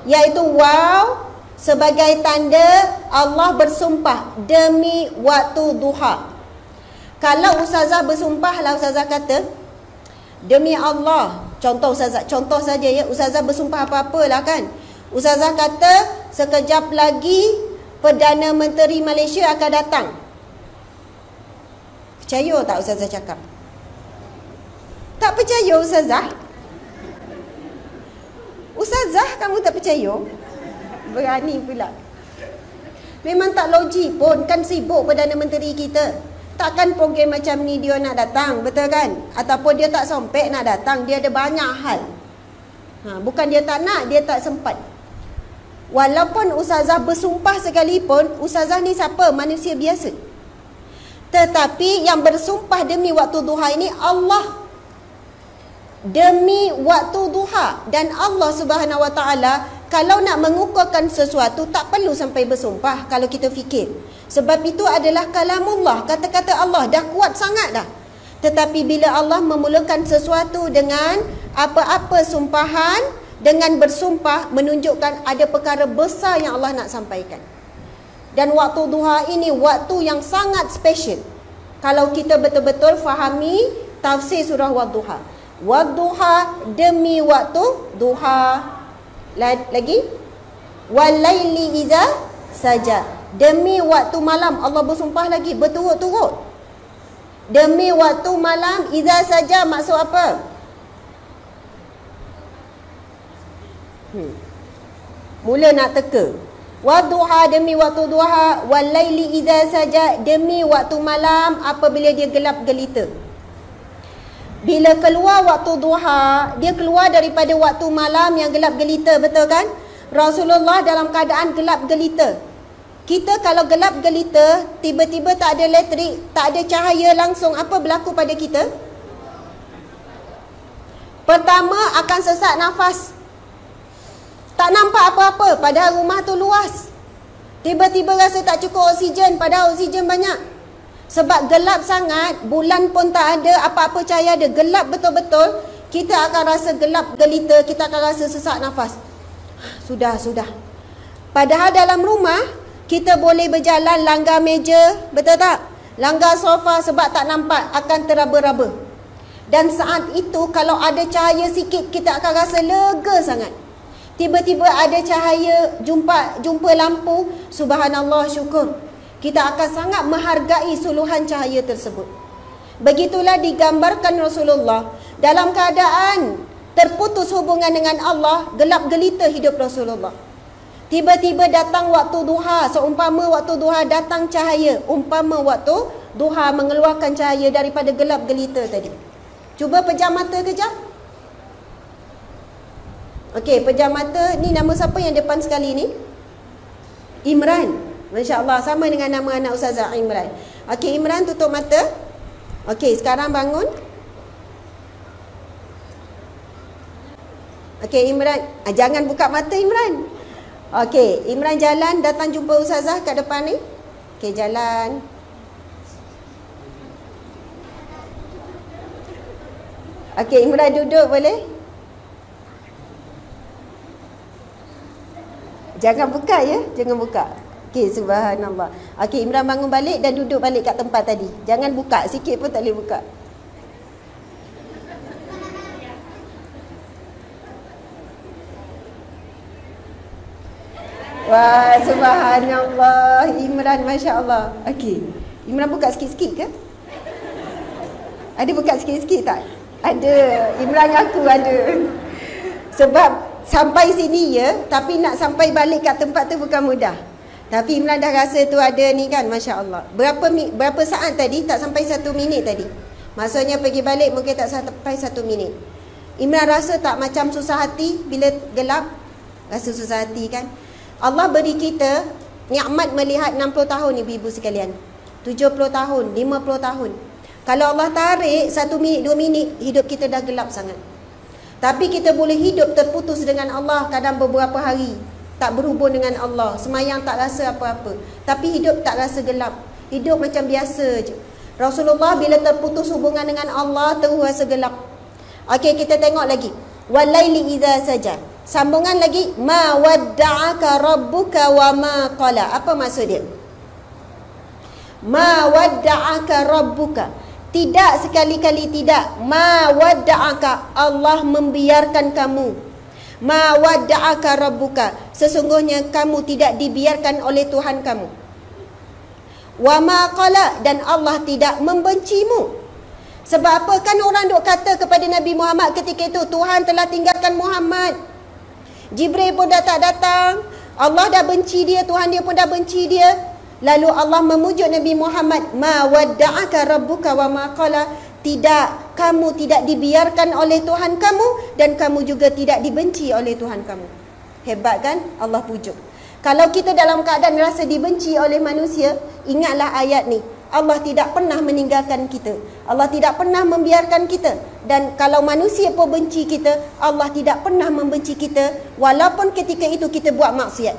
Iaitu waw sebagai tanda Allah bersumpah demi waktu duha. Kalau ustazah bersumpah lah, ustazah kata demi Allah, contoh ustazah, contoh saja ya, ustazah bersumpah apa-apalah kan. Ustazah kata sekejap lagi Perdana Menteri Malaysia akan datang. Percaya tak ustazah cakap? Tak percaya ustazah? Ustazah kamu tak percaya? Berani pula. Memang tak logik pun, kan sibuk Perdana Menteri kita. Takkan program macam ni dia nak datang, betul kan? Ataupun dia tak sompek nak datang, dia ada banyak hal. Bukan dia tak nak, dia tak sempat. Walaupun ustazah bersumpah sekalipun, ustazah ni siapa? Manusia biasa. Tetapi yang bersumpah demi waktu duha ini Allah. Demi waktu duha. Dan Allah Subhanahu Wa Taala kalau nak mengukurkan sesuatu tak perlu sampai bersumpah kalau kita fikir. Sebab itu adalah kalamullah, kata-kata Allah dah kuat sangat dah. Tetapi bila Allah memulakan sesuatu dengan apa-apa sumpahan, dengan bersumpah, menunjukkan ada perkara besar yang Allah nak sampaikan. Dan waktu duha ini waktu yang sangat special kalau kita betul-betul fahami tafsir surah Wadduha. Wadduha demi waktu duha. Lagi walaili iza saja, demi waktu malam. Allah bersumpah lagi berturut-turut demi waktu malam. Iza saja maksud apa? Mula nak teka. Wadduha demi waktu duha, walaili iza saja demi waktu malam apabila dia gelap gelita. Bila keluar waktu duha, dia keluar daripada waktu malam yang gelap gelita, betul kan? Rasulullah dalam keadaan gelap gelita. Kita kalau gelap gelita, tiba-tiba tak ada elektrik, tak ada cahaya langsung, apa berlaku pada kita? Pertama akan sesak nafas. Tak nampak apa-apa, padahal rumah tu luas. Tiba-tiba rasa tak cukup oksigen, padahal oksigen banyak. Sebab gelap sangat, bulan pun tak ada, apa-apa cahaya ada, gelap betul-betul, kita akan rasa gelap gelita, kita akan rasa sesak nafas. Sudah. Padahal dalam rumah, kita boleh berjalan langgar meja, betul tak? Langgar sofa, sebab tak nampak, akan teraba-raba. Dan saat itu, kalau ada cahaya sikit, kita akan rasa lega sangat. Tiba-tiba ada cahaya, jumpa lampu, subhanallah, syukur. Kita akan sangat menghargai suluhan cahaya tersebut. Begitulah digambarkan Rasulullah dalam keadaan terputus hubungan dengan Allah, gelap gelita hidup Rasulullah. Tiba-tiba datang waktu duha, seumpama waktu duha datang cahaya, umpama waktu duha mengeluarkan cahaya daripada gelap gelita tadi. Cuba pejam mata kejap. Okey, pejam mata. Ni nama siapa yang depan sekali ni? Imran. Masya Allah, sama dengan nama anak Ustazah Imran. Okey, Imran tutup mata. Okey, sekarang bangun. Okey, Imran, jangan buka mata Imran. Okey, Imran jalan datang jumpa Ustazah kat depan ni. Okey, jalan. Okey, Imran duduk boleh? Jangan buka ya, jangan buka. Okey, subhanallah. Okey, Imran bangun balik dan duduk balik kat tempat tadi. Jangan buka, sikit pun tak boleh buka. Wah, subhanallah. Imran, Masya Allah. Okey, Imran buka sikit-sikit ke? Ada buka sikit-sikit tak? Ada. Imran aku ada. Sebab sampai sini ya, tapi nak sampai balik kat tempat tu bukan mudah. Tapi Imran dah rasa tu ada ni kan, Masya Allah. Berapa saat tadi? Tak sampai 1 minit tadi. Maksudnya pergi balik mungkin tak sampai 1 minit. Imran rasa tak macam susah hati bila gelap? Rasa susah hati kan? Allah beri kita nikmat melihat 60 tahun ibu-ibu sekalian. 70 tahun, 50 tahun. Kalau Allah tarik 1 minit, 2 minit, hidup kita dah gelap sangat. Tapi kita boleh hidup terputus dengan Allah kadang beberapa hari. Tak berhubung dengan Allah. Semayang tak rasa apa-apa. Tapi hidup tak rasa gelap. Hidup macam biasa je. Rasulullah bila terputus hubungan dengan Allah, terus rasa gelap. Okey, kita tengok lagi. Walaili idza saja. Sambungan lagi. Ma wadda'aka rabbuka wa ma qala. Apa maksud dia? Ma wadda'aka rabbuka. Tidak, sekali-kali tidak. Ma wadda'aka. Allah membiarkan kamu. Ma wadda'aka rabbuka. Sesungguhnya kamu tidak dibiarkan oleh Tuhan kamu. Wa ma qala. Dan Allah tidak membencimu. Sebab apa? Kan orang duk kata kepada Nabi Muhammad ketika itu, Tuhan telah tinggalkan Muhammad. Jibril pun dah tak datang. Allah dah benci dia, Tuhan dia pun dah benci dia. Lalu Allah memujuk Nabi Muhammad, ma wadda'aka rabbuka wa ma qala. Tidak, kamu tidak dibiarkan oleh Tuhan kamu dan kamu juga tidak dibenci oleh Tuhan kamu. Hebat kan? Allah pujuk. Kalau kita dalam keadaan rasa dibenci oleh manusia, ingatlah ayat ni. Allah tidak pernah meninggalkan kita. Allah tidak pernah membiarkan kita. Dan kalau manusia pun benci kita, Allah tidak pernah membenci kita walaupun ketika itu kita buat maksiat.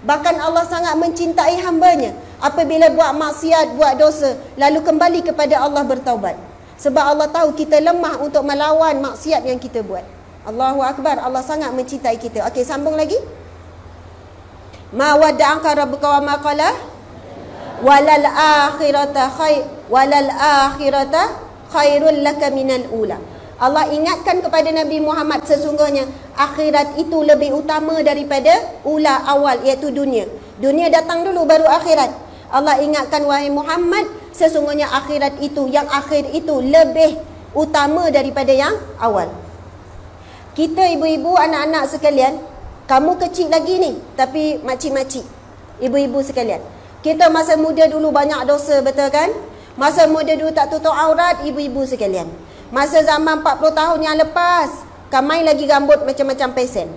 Bahkan Allah sangat mencintai hambanya apabila buat maksiat, buat dosa, lalu kembali kepada Allah bertaubat. Sebab Allah tahu kita lemah untuk melawan maksiat yang kita buat. Allahu Akbar, Allah sangat mencintai kita. Okey, sambung lagi. Ma wadda'aka rabbuka wa ma qala walal akhirata khairul laka minal ula. Allah ingatkan kepada Nabi Muhammad sesungguhnya akhirat itu lebih utama daripada ula awal, iaitu dunia. Dunia datang dulu baru akhirat. Allah ingatkan, wahai Muhammad, sesungguhnya akhirat itu, yang akhir itu lebih utama daripada yang awal. Kita ibu-ibu, anak-anak sekalian, kamu kecil lagi ni, tapi makcik-makcik, ibu-ibu sekalian, kita masa muda dulu banyak dosa, betul kan? Masa muda dulu tak tutup aurat, ibu-ibu sekalian. Masa zaman 40 tahun yang lepas, kamai lagi rambut macam-macam pesen.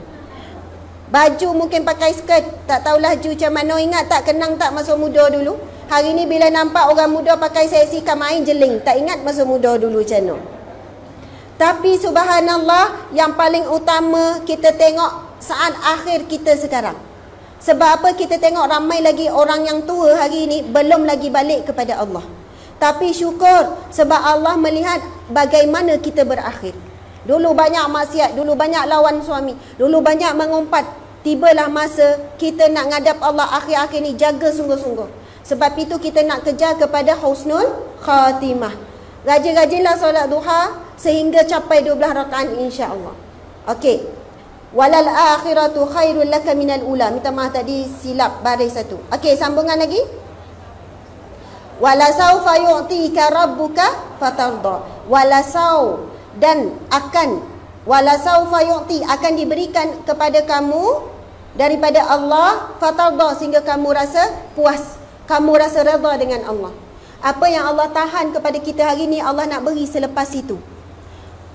Baju mungkin pakai skirt, tak tahu laju macam mana. Ingat tak, kenang tak masa muda dulu? Hari ni bila nampak orang muda pakai seksi, kamai jeling. Tak ingat masa muda dulu macam mana. Tapi subhanallah, yang paling utama kita tengok saat akhir kita sekarang. Sebab apa? Kita tengok ramai lagi orang yang tua hari ni belum lagi balik kepada Allah. Tapi syukur sebab Allah melihat bagaimana kita berakhir. Dulu banyak maksiat, dulu banyak lawan suami, dulu banyak mengumpat. Tibalah masa kita nak ngadap Allah akhir-akhir ni, jaga sungguh-sungguh. Sebab itu kita nak kejar kepada husnul khatimah. Rajin-rajinlah solat duha sehingga capai 12 rakaat insya-Allah. Okey. Walal akhiratu khairul laka minal ula. Minta maaf tadi silap baris satu. Okey, sambungan lagi. Walasaufa yu'tika rabbuka fatarda. Walasau, dan akan, walasaufa yu'ti, akan diberikan kepada kamu daripada Allah fatarda, sehingga kamu rasa puas, kamu rasa redha dengan Allah. Apa yang Allah tahan kepada kita hari ni, Allah nak beri selepas itu.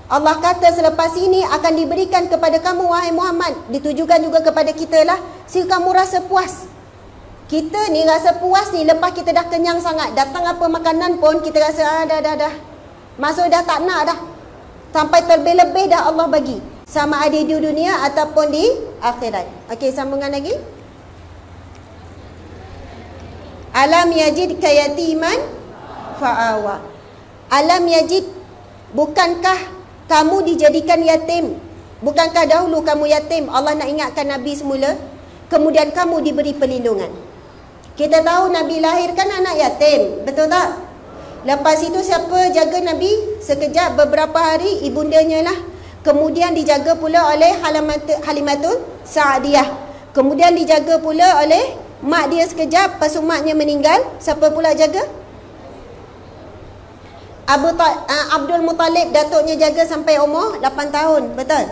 Allah kata selepas ini akan diberikan kepada kamu wahai Muhammad. Ditujukan juga kepada kita lah, sehingga kamu rasa puas. Kita ni rasa puas ni lepas kita dah kenyang sangat. Datang apa makanan pun kita rasa dah. Maksud dah tak nak dah. Sampai terlebih-lebih dah Allah bagi. Sama ada di dunia ataupun di akhirat. Okey, sambungan lagi. Alam yajid kayatiman fa'awa. Alam yajid, bukankah kamu dijadikan yatim? Bukankah dahulu kamu yatim? Allah nak ingatkan Nabi semula. Kemudian kamu diberi perlindungan. Kita tahu Nabi lahirkan anak yatim, betul tak? Lepas itu siapa jaga Nabi? Sekejap, beberapa hari ibundanya lah. Kemudian dijaga pula oleh Halimatul Sa'diyah. Kemudian dijaga pula oleh mak dia sekejap. Lepas maknya meninggal, siapa pula jaga? Abdul Muttalib, datuknya jaga sampai umur 8 tahun, betul?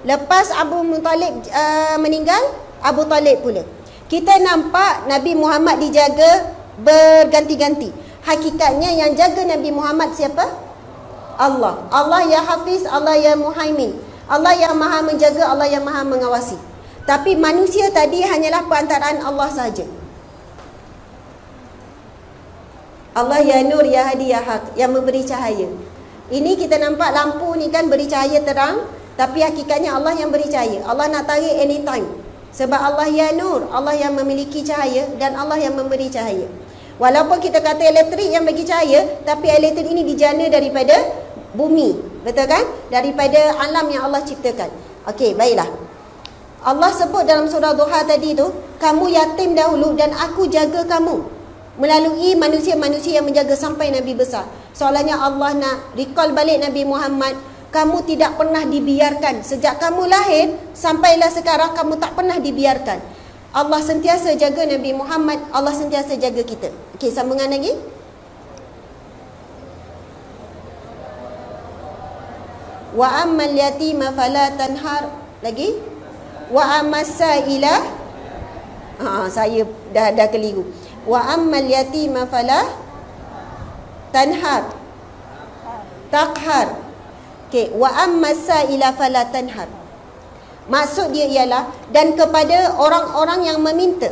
Lepas Abu Muttalib meninggal, Abu Talib pula. Kita nampak Nabi Muhammad dijaga berganti-ganti. Hakikatnya yang jaga Nabi Muhammad siapa? Allah. Allah ya Hafiz, Allah ya Muhaimin. Allah yang maha menjaga, Allah yang maha mengawasi. Tapi manusia tadi hanyalah perantaraan Allah sahaja. Allah ya Nur, ya Hadi, ya Haq, yang memberi cahaya. Ini kita nampak lampu ni kan beri cahaya terang, tapi hakikatnya Allah yang beri cahaya. Allah nak tarik anytime. Sebab Allah ya Nur, Allah yang memiliki cahaya dan Allah yang memberi cahaya. Walaupun kita kata elektrik yang bagi cahaya, tapi elektrik ini dijana daripada bumi, betul kan? Daripada alam yang Allah ciptakan. Okey, baiklah. Allah sebut dalam surah Duha tadi tu, kamu yatim dahulu dan aku jaga kamu. Melalui manusia-manusia yang menjaga sampai Nabi besar. Soalnya Allah nak recall balik Nabi Muhammad. Kamu tidak pernah dibiarkan. Sejak kamu lahir sampailah sekarang, kamu tak pernah dibiarkan. Allah sentiasa jaga Nabi Muhammad. Allah sentiasa jaga kita. Okey, sambungan lagi. Wa ammal yatima fala tanhar. Lagi. Wa ammas sa'ila. Saya dah keliru. Wa ammal yatima fala tanhar. Taqhar. Okey, wa ammas sa'ila fala tanhar. Maksud dia ialah, dan kepada orang-orang yang meminta.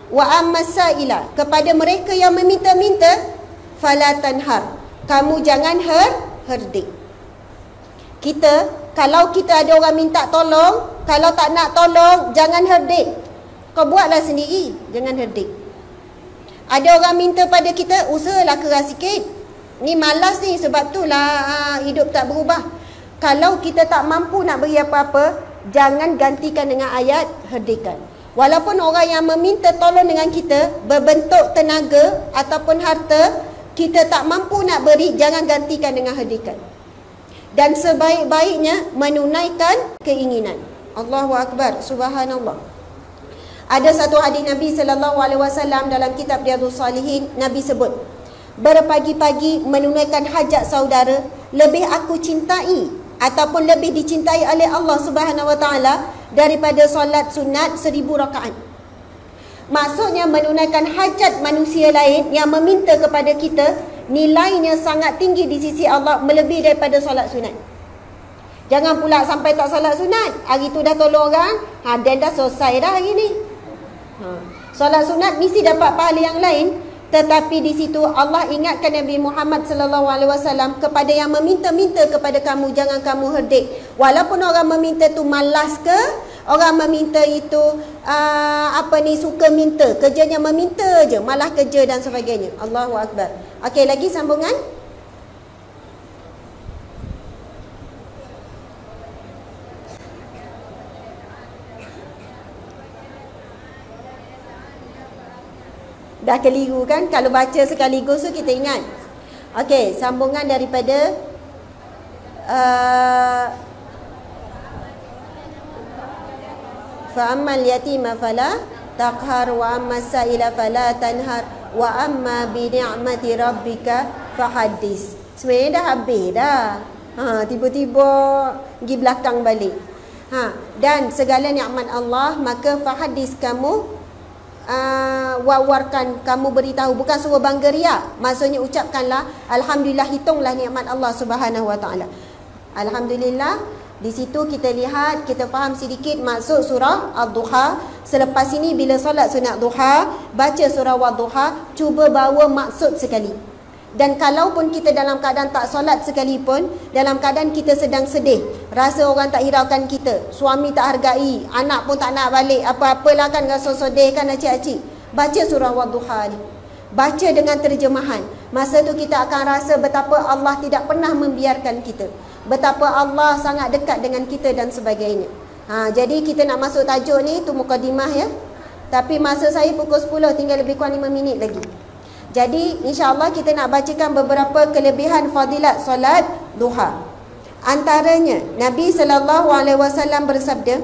Wa ammas sa'ila, kepada mereka yang meminta-minta, fala tanhar, kamu jangan herdik. Kita, kalau kita ada orang minta tolong, kalau tak nak tolong, jangan herdik. Kau buatlah sendiri, jangan herdik. Ada orang minta pada kita, usahalah keras sikit. Ni malas ni, sebab tu lah hidup tak berubah. Kalau kita tak mampu nak beri apa-apa, jangan gantikan dengan ayat herdikan. Walaupun orang yang meminta tolong dengan kita berbentuk tenaga ataupun harta, kita tak mampu nak beri, jangan gantikan dengan herdikan. Dan sebaik-baiknya menunaikan keinginan. Allahu Akbar, subhanallah. Ada satu hadis Nabi SAW dalam kitab Riyadhus Salihin, Nabi sebut, berpagi-pagi menunaikan hajat saudara lebih aku cintai ataupun lebih dicintai oleh Allah Subhanahu Wa Taala daripada solat sunat 1000 rakaat. Maksudnya menunaikan hajat manusia lain yang meminta kepada kita, nilainya sangat tinggi di sisi Allah, melebihi daripada solat sunat. Jangan pula sampai tak solat sunat, hari tu dah tolong orang, dan dah selesai dah hari ni. Solat sunat mesti dapat pahala yang lain. Tetapi di situ Allah ingatkan Nabi Muhammad SAW kepada yang meminta-minta kepada kamu, jangan kamu herdik. Walaupun orang meminta tu malas ke, orang meminta itu suka minta, kerjanya meminta je, malah kerja dan sebagainya. Allahu Akbar. Okey, lagi sambungan. Dah keliru kan? Kalau baca sekaligus tu kita ingat. Okey, sambungan daripada fa ammal yatima fala taqhar wa ammas sa'ila fala tanhar wa amma bi ni'mati rabbika fahaddis. Sebenarnya dah habis dah. Tiba-tiba pergi belakang balik. Dan segala nikmat Allah, maka fahaddis, kamu wawarkan, kamu beritahu, bukan suruh bangga riak. Maksudnya ucapkanlah alhamdulillah, hitunglah nikmat Allah Subhanahu Wa Taala. Alhamdulillah, Di situ kita lihat, kita faham sedikit maksud surah Ad-Duha. Selepas ini bila solat sunat duha, baca surah Wad-Duha, cuba bawa maksud sekali. Dan kalaupun kita dalam keadaan tak solat sekalipun, dalam keadaan kita sedang sedih, rasa orang tak hiraukan kita, suami tak hargai, anak pun tak nak balik, apa-apalah kan, rasa sedih kan acik-acik, baca surah Wad-Duha ni. Baca dengan terjemahan. Masa tu kita akan rasa betapa Allah tidak pernah membiarkan kita, betapa Allah sangat dekat dengan kita dan sebagainya. Jadi kita nak masuk tajuk ni, tu mukadimah ya. Tapi masa saya pukul 10, tinggal lebih kurang 5 minit lagi. Jadi insya-Allah kita nak bacakan beberapa kelebihan fadilat solat duha. Antaranya Nabi SAW bersabda,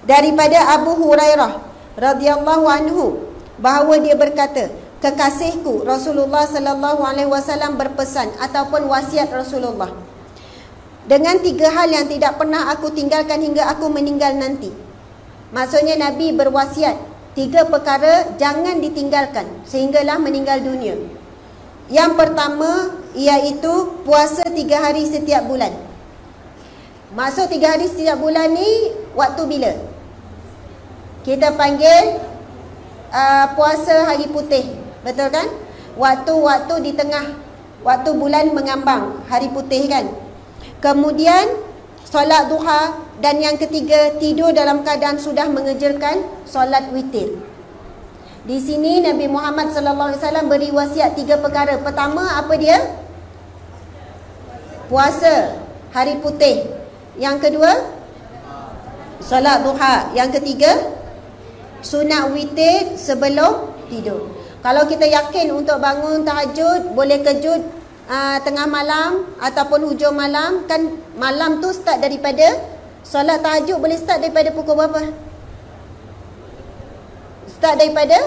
daripada Abu Hurairah radhiyallahu anhu bahawa dia berkata, kekasihku Rasulullah sallallahu alaihi wasallam berpesan ataupun wasiat Rasulullah dengan 3 hal yang tidak pernah aku tinggalkan hingga aku meninggal nanti. Maksudnya Nabi berwasiat 3 perkara jangan ditinggalkan sehinggalah meninggal dunia. Yang pertama iaitu puasa 3 hari setiap bulan. Maksud 3 hari setiap bulan ni waktu bila? Kita panggil puasa hari putih, betul kan? Waktu di tengah, waktu bulan mengambang, hari putih kan. Kemudian solat duha, dan yang ketiga tidur dalam keadaan sudah mengerjakan solat witir. Di sini Nabi Muhammad SAW beri wasiat 3 perkara. Pertama apa dia? Puasa hari putih. Yang kedua solat duha. Yang ketiga sunat witir sebelum tidur. Kalau kita yakin untuk bangun tahajud, boleh kejut tengah malam ataupun hujung malam, kan malam tu start daripada solat tahajud, boleh start daripada pukul berapa? Start daripada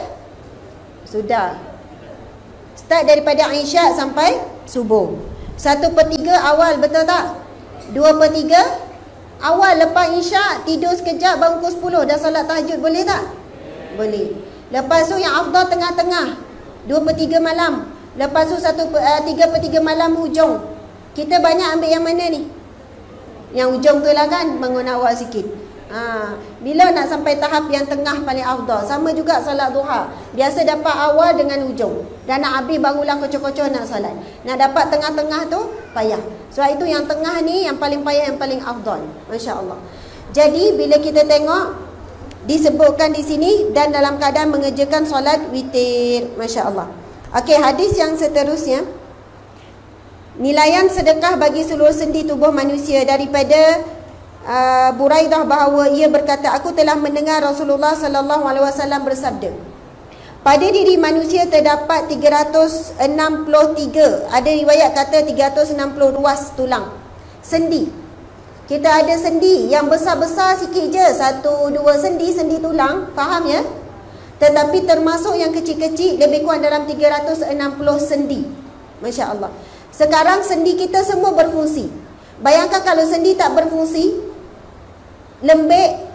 start daripada Isyak sampai subuh. 1/3 awal, betul tak? 2/3 awal, lepas Isyak tidur sekejap, bangun pukul 10 dah solat tahajud, boleh tak? Boleh. Lepas tu yang afdal tengah-tengah, 2/3 malam. Lepas tu 3/3 malam hujung. Kita banyak ambil yang mana ni? Yang hujung tu lah kan, bangun awal sikit. Bila nak sampai tahap yang tengah paling afdal? Sama juga solat duha. Biasa dapat awal dengan hujung. Dan nak habis barulah kocok-kocok nak solat. Nak dapat tengah-tengah tu payah. Sebab itu yang tengah ni yang paling payah, yang paling afdal. Masya Allah. Jadi bila kita tengok disebutkan di sini dan dalam keadaan mengerjakan solat witir. Masya Allah. Okey, hadis yang seterusnya, nilaian sedekah bagi seluruh sendi tubuh manusia. Daripada Buraidah bahawa ia berkata, aku telah mendengar Rasulullah SAW bersabda, pada diri manusia terdapat 363, ada riwayat kata 360 ruas tulang sendi. Kita ada sendi yang besar-besar sikit je, 1-2 sendi tulang, faham ya? Tetapi termasuk yang kecil-kecil lebih kurang dalam 360 sendi. Masya Allah. Sekarang sendi kita semua berfungsi. Bayangkan kalau sendi tak berfungsi, lembik,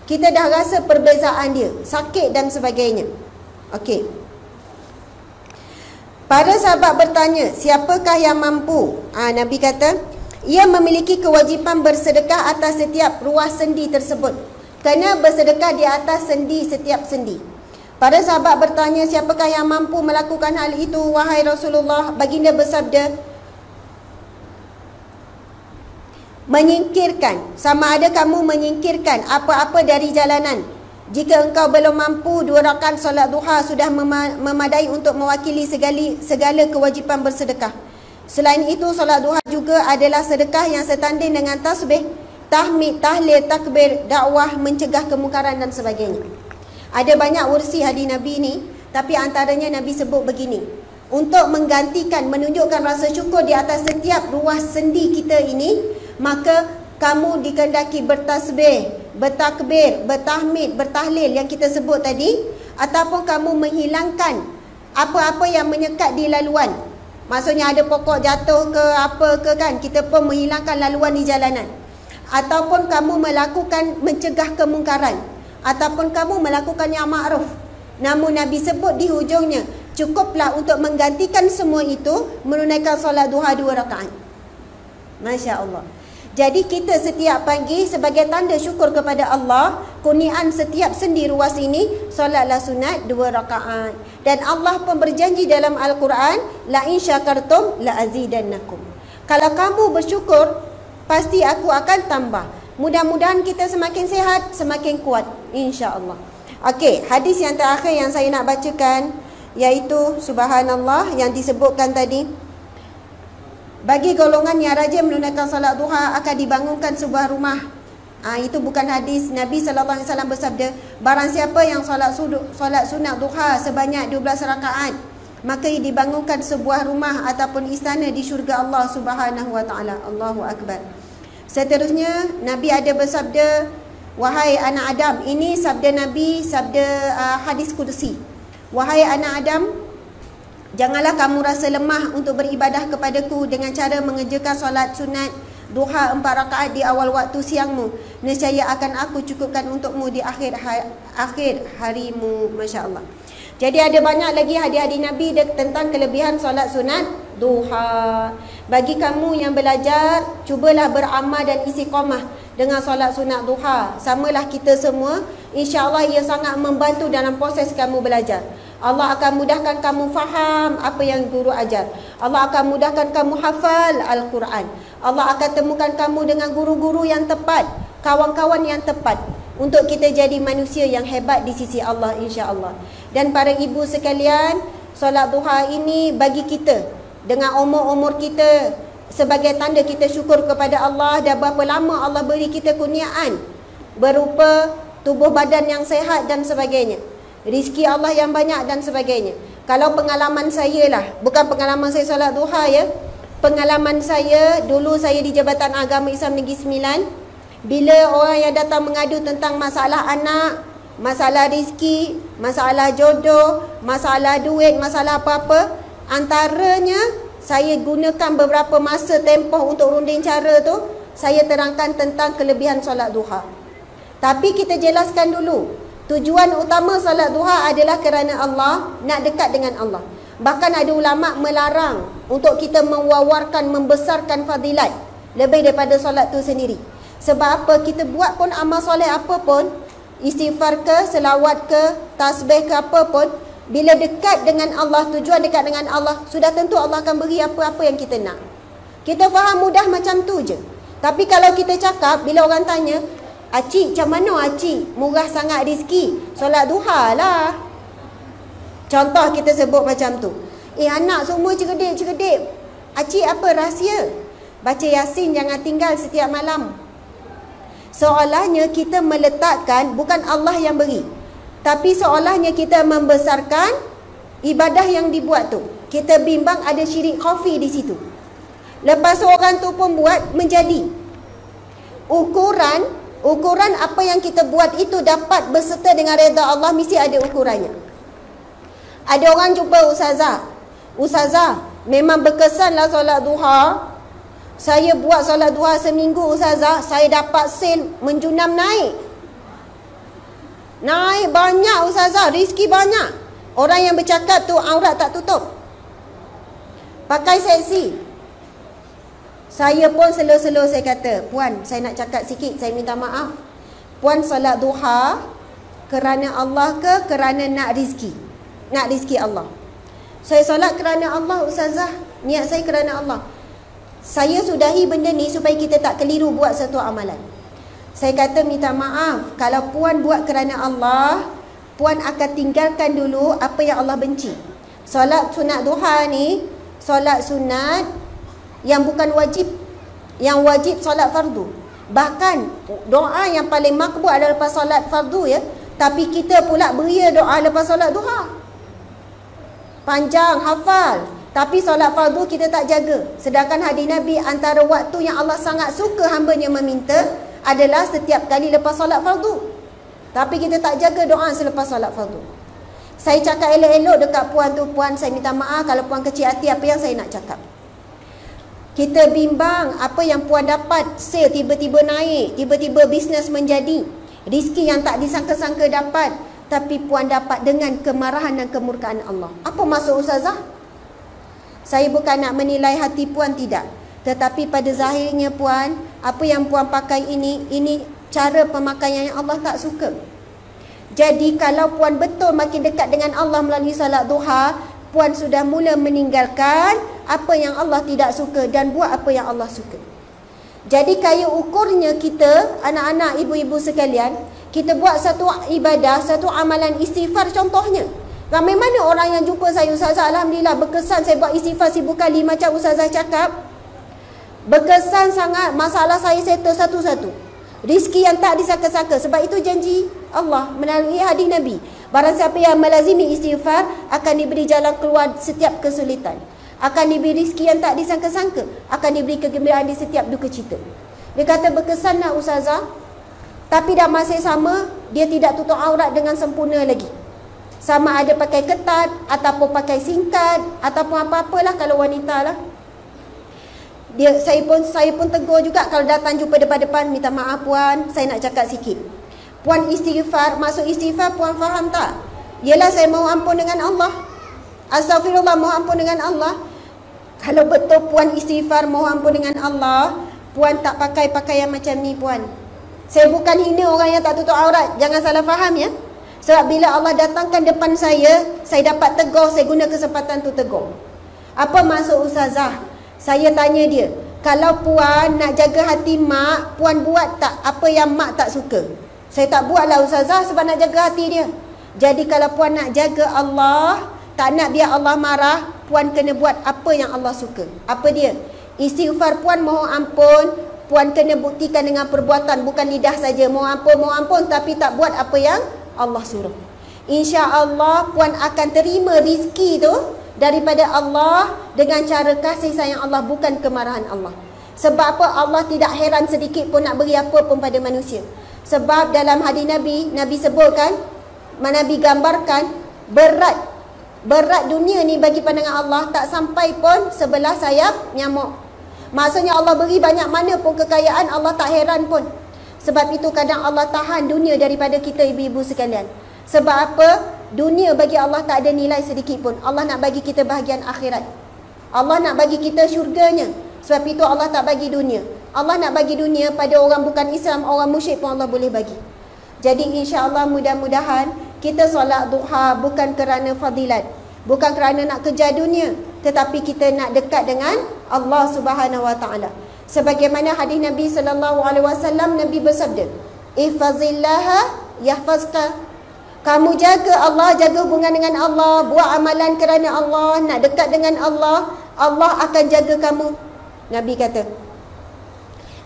kita dah rasa perbezaan dia, sakit dan sebagainya. Okey. Para sahabat bertanya, siapakah yang mampu? Nabi kata, ia memiliki kewajipan bersedekah atas setiap ruas sendi tersebut. Kena bersedekah di atas sendi, setiap sendi. Para sahabat bertanya, siapakah yang mampu melakukan hal itu, wahai Rasulullah? Baginda bersabda, menyingkirkan, sama ada kamu menyingkirkan apa-apa dari jalanan. Jika engkau belum mampu, 2 rakaat solat duha sudah memadai untuk mewakili segala kewajipan bersedekah. Selain itu, solat duha juga adalah sedekah yang setanding dengan tasbih, tahmid, tahlil, takbir, dakwah, mencegah kemungkaran dan sebagainya. Ada banyak ursi hadis Nabi ni, tapi antaranya Nabi sebut begini, untuk menggantikan, menunjukkan rasa syukur di atas setiap ruas sendi kita ini, maka kamu dikehendaki bertasbih, bertakbir, bertahmid, bertahlil yang kita sebut tadi, ataupun kamu menghilangkan apa-apa yang menyekat di laluan. Maksudnya ada pokok jatuh ke apa ke kan, kita pun menghilangkan laluan di jalanan. Ataupun kamu melakukan mencegah kemungkaran, ataupun kamu melakukan yang ma'ruf. Namun Nabi sebut di hujungnya, cukuplah untuk menggantikan semua itu menunaikan solat duha 2 rakaat. Masya Allah. Jadi kita setiap pagi sebagai tanda syukur kepada Allah, kurniaan setiap sendi ruas ini, solatlah sunat 2 rakaat. Dan Allah pun berjanji dalam Al-Quran, la in syakartum la azidannakum. Kalau kamu bersyukur, pasti aku akan tambah. Mudah-mudahan kita semakin sihat, semakin kuat, insya-Allah. Okey, hadis yang terakhir yang saya nak bacakan, iaitu subhanallah yang disebutkan tadi. Bagi golongan yang rajin menunaikan solat duha akan dibangunkan sebuah rumah. Itu bukan hadis. Nabi SAW bersabda, barang siapa yang solat sunat duha sebanyak 12 rakaat, maka dibangunkan sebuah rumah ataupun istana di syurga Allah Subhanahu wa taala. Allahu akbar. Seterusnya Nabi ada bersabda, wahai anak Adam, ini sabda Nabi, sabda hadis kursi. Wahai anak Adam, janganlah kamu rasa lemah untuk beribadah kepadaku dengan cara mengerjakan solat sunat duha 4 rakaat di awal waktu siangmu. Nescaya akan aku cukupkan untukmu di akhir harimu. Masya Allah. Jadi ada banyak lagi hadis-hadis Nabi tentang kelebihan solat sunat duha. Bagi kamu yang belajar, cubalah beramal dan istiqamah dengan solat sunat duha. Samalah kita semua, insya-Allah ia sangat membantu dalam proses kamu belajar. Allah akan mudahkan kamu faham apa yang guru ajar. Allah akan mudahkan kamu hafal Al-Quran. Allah akan temukan kamu dengan guru-guru yang tepat, kawan-kawan yang tepat, untuk kita jadi manusia yang hebat di sisi Allah, insya-Allah. Dan para ibu sekalian, solat duha ini bagi kita dengan umur-umur kita sebagai tanda kita syukur kepada Allah. Dah berapa lama Allah beri kita kurniaan berupa tubuh badan yang sehat dan sebagainya, rizki Allah yang banyak dan sebagainya. Kalau pengalaman saya lah, bukan pengalaman saya solat duha ya, pengalaman saya dulu saya di Jabatan Agama Islam Negeri Sembilan, bila orang yang datang mengadu tentang masalah anak, masalah rizki, masalah jodoh, masalah duit, masalah apa-apa, antaranya saya gunakan beberapa masa tempoh untuk runding cara tu, saya terangkan tentang kelebihan solat duha. Tapi kita jelaskan dulu, tujuan utama solat duha adalah kerana Allah, nak dekat dengan Allah. Bahkan ada ulama melarang untuk kita mewawarkan, membesarkan fadilat lebih daripada solat tu sendiri. Sebab apa? Kita buat pun amal soleh apa pun, istighfar ke, selawat ke, tasbih ke apa pun, bila dekat dengan Allah, tujuan dekat dengan Allah, sudah tentu Allah akan beri apa-apa yang kita nak. Kita faham mudah macam tu je. Tapi kalau kita cakap, bila orang tanya, "Acik, macam mana acik? Murah sangat rezeki. Solat duha lah." Contoh kita sebut macam tu. Anak semua cerdik-cerdik. Acik apa rahsia? Baca Yasin jangan tinggal setiap malam. Seolahnya kita meletakkan bukan Allah yang beri, tapi seolahnya kita membesarkan ibadah yang dibuat tu. Kita bimbang ada syirik khafi di situ. Lepas tu orang tu pun buat menjadi ukuran apa yang kita buat itu dapat berserta dengan redha Allah, mesti ada ukurannya. Ada orang jumpa Ustazah, memang berkesanlah solat duha. Saya buat solat duha seminggu Ustazah, saya dapat sale menjunam naik banyak Ustazah, rezeki banyak. Orang yang bercakap tu aurat tak tutup, pakai seksi. Saya pun slow-slow saya kata, "Puan, saya nak cakap sikit, saya minta maaf. Puan solat duha kerana Allah ke kerana nak rezeki? Nak rezeki Allah." "Saya solat kerana Allah Ustazah, niat saya kerana Allah." Saya sudahi benda ni supaya kita tak keliru buat satu amalan. Saya kata minta maaf, kalau puan buat kerana Allah, puan akan tinggalkan dulu apa yang Allah benci. Solat sunat duha ni, solat sunat yang bukan wajib. Yang wajib solat fardu. Bahkan doa yang paling makbul adalah lepas solat fardu ya. Tapi kita pula beria doa lepas solat duha. Panjang, hafal. Tapi solat fardu kita tak jaga. Sedangkan hadis Nabi, antara waktu yang Allah sangat suka hambanya meminta adalah setiap kali lepas solat fardu. Tapi kita tak jaga doa selepas solat fardu. Saya cakap elok-elok dekat puan tu, "Puan, saya minta maaf kalau puan kecil hati apa yang saya nak cakap." Kita bimbang apa yang puan dapat, sale tiba-tiba naik, tiba-tiba bisnes menjadi, rezeki yang tak disangka-sangka dapat. tapi puan dapat dengan kemarahan dan kemurkaan Allah. Apa maksud ustazah? Saya bukan nak menilai hati puan, tidak. Tetapi pada zahirnya puan, apa yang puan pakai ini cara pemakaian yang Allah tak suka. Jadi kalau puan betul makin dekat dengan Allah melalui salat duha, puan sudah mula meninggalkan apa yang Allah tidak suka dan buat apa yang Allah suka. Jadi kaya ukurnya kita, anak-anak, ibu-ibu sekalian, kita buat satu ibadah, satu amalan istighfar contohnya. Ramai mana orang yang jumpa saya, ustazah, alhamdulillah berkesan saya buat istighfar 1000 kali macam ustazah cakap. Berkesan sangat, masalah saya settle satu-satu. Rizki yang tak disangka-sangka. Sebab itu janji Allah melalui hadis Nabi. Barang siapa yang melazimi istighfar akan diberi jalan keluar setiap kesulitan. Akan diberi rizki yang tak disangka-sangka. Akan diberi kegembiraan di setiap duka cita. Dia kata berkesan nak ustazah, tapi dah masa sama dia tidak tutup aurat dengan sempurna lagi. Sama ada pakai ketat ataupun pakai singkat ataupun apa-apalah kalau wanita lah. Saya pun tegur juga kalau datang jumpa depan-depan, minta maaf puan, saya nak cakap sikit. Puan istighfar, maksud istighfar puan faham tak? Yalah saya mohon ampun dengan Allah. Astagfirullah, mohon ampun dengan Allah. Kalau betul puan istighfar mohon ampun dengan Allah, puan tak pakai pakaian macam ni puan. Saya bukan hina orang yang tak tutup aurat, jangan salah faham ya. Sebab bila Allah datangkan depan saya dapat tegur, saya guna kesempatan tu tegur. Apa maksud ustazah? Saya tanya dia, kalau puan nak jaga hati mak, puan buat tak apa yang mak tak suka? Saya tak buat lah ustazah sebab nak jaga hati dia. Jadi kalau puan nak jaga Allah, tak nak biar Allah marah, puan kena buat apa yang Allah suka. Apa dia? Istighfar puan mohon ampun, puan kena buktikan dengan perbuatan, bukan lidah saja mohon ampun, tapi tak buat apa yang Allah suruh. InsyaAllah puan akan terima rizki tu daripada Allah dengan cara kasih sayang Allah, bukan kemarahan Allah. Sebab apa? Allah tidak heran sedikit pun nak beri apa pun pada manusia. Sebab dalam hadis Nabi sebutkan, Nabi gambarkan berat dunia ni bagi pandangan Allah tak sampai pun sebelah sayap nyamuk. Maksudnya Allah beri banyak mana pun kekayaan, Allah tak heran pun. Sebab itu kadang Allah tahan dunia daripada kita ibu-ibu sekalian. Sebab apa? Dunia bagi Allah tak ada nilai sedikit pun. Allah nak bagi kita bahagian akhirat. Allah nak bagi kita syurganya. Sebab itu Allah tak bagi dunia. Allah nak bagi dunia pada orang bukan Islam, orang musyrik pun Allah boleh bagi. Jadi insya-Allah mudah-mudahan kita solat duha bukan kerana fadilat, bukan kerana nak kejar dunia, tetapi kita nak dekat dengan Allah Subhanahu Wa Taala. Sebagaimana hadis Nabi sallallahu alaihi wasallam, Nabi bersabda, "Ihfazillaha yahfazka." Kamu jaga Allah, jaga hubungan dengan Allah, buat amalan kerana Allah, nak dekat dengan Allah, Allah akan jaga kamu. Nabi kata,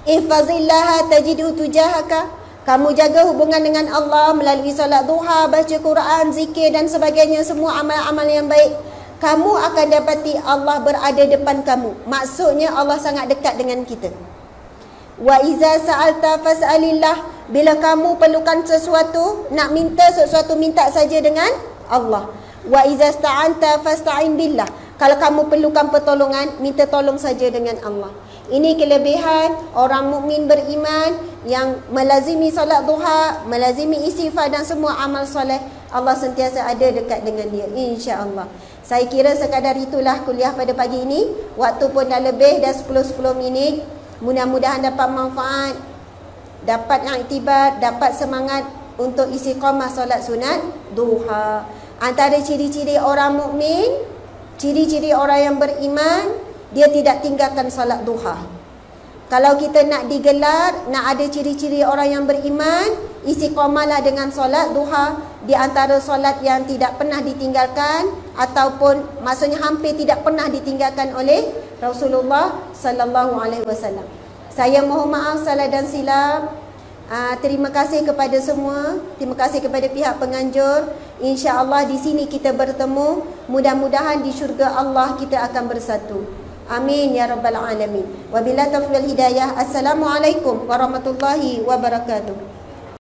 "Ihfazillaha tajidhu tujahaka." Kamu jaga hubungan dengan Allah melalui solat duha, baca Quran, zikir dan sebagainya, semua amal-amal yang baik. Kamu akan dapati Allah berada depan kamu. Maksudnya Allah sangat dekat dengan kita. Wa iza sa'alta fas'alillah. Bila kamu perlukan sesuatu, nak minta sesuatu, minta saja dengan Allah. Wa iza sta'anta fasta'in billah. Kalau kamu perlukan pertolongan, minta tolong saja dengan Allah. Ini kelebihan orang mukmin beriman yang melazimi solat duha, melazimi istighfar dan semua amal soleh. Allah sentiasa ada dekat dengan dia, insya-Allah. Saya kira sekadar itulah kuliah pada pagi ini. Waktu pun dah lebih, dah 10 minit. Mudah-mudahan dapat manfaat, dapat iktibar, dapat semangat untuk istiqamah solat sunat duha. Antara ciri-ciri orang mukmin, ciri-ciri orang yang beriman, dia tidak tinggalkan solat duha. Kalau kita nak digelar, nak ada ciri-ciri orang yang beriman, istiqamahlah dengan solat duha. Di antara solat yang tidak pernah ditinggalkan, ataupun maksudnya hampir tidak pernah ditinggalkan oleh Rasulullah sallallahu alaihi wasallam. Saya mohon maaf salah dan silap. Terima kasih kepada semua. Terima kasih kepada pihak penganjur. InsyaAllah di sini kita bertemu. Mudah-mudahan di syurga Allah kita akan bersatu. Amin ya rabbal alamin. Wabillahi taufiq wal hidayah. Assalamualaikum warahmatullahi wabarakatuh.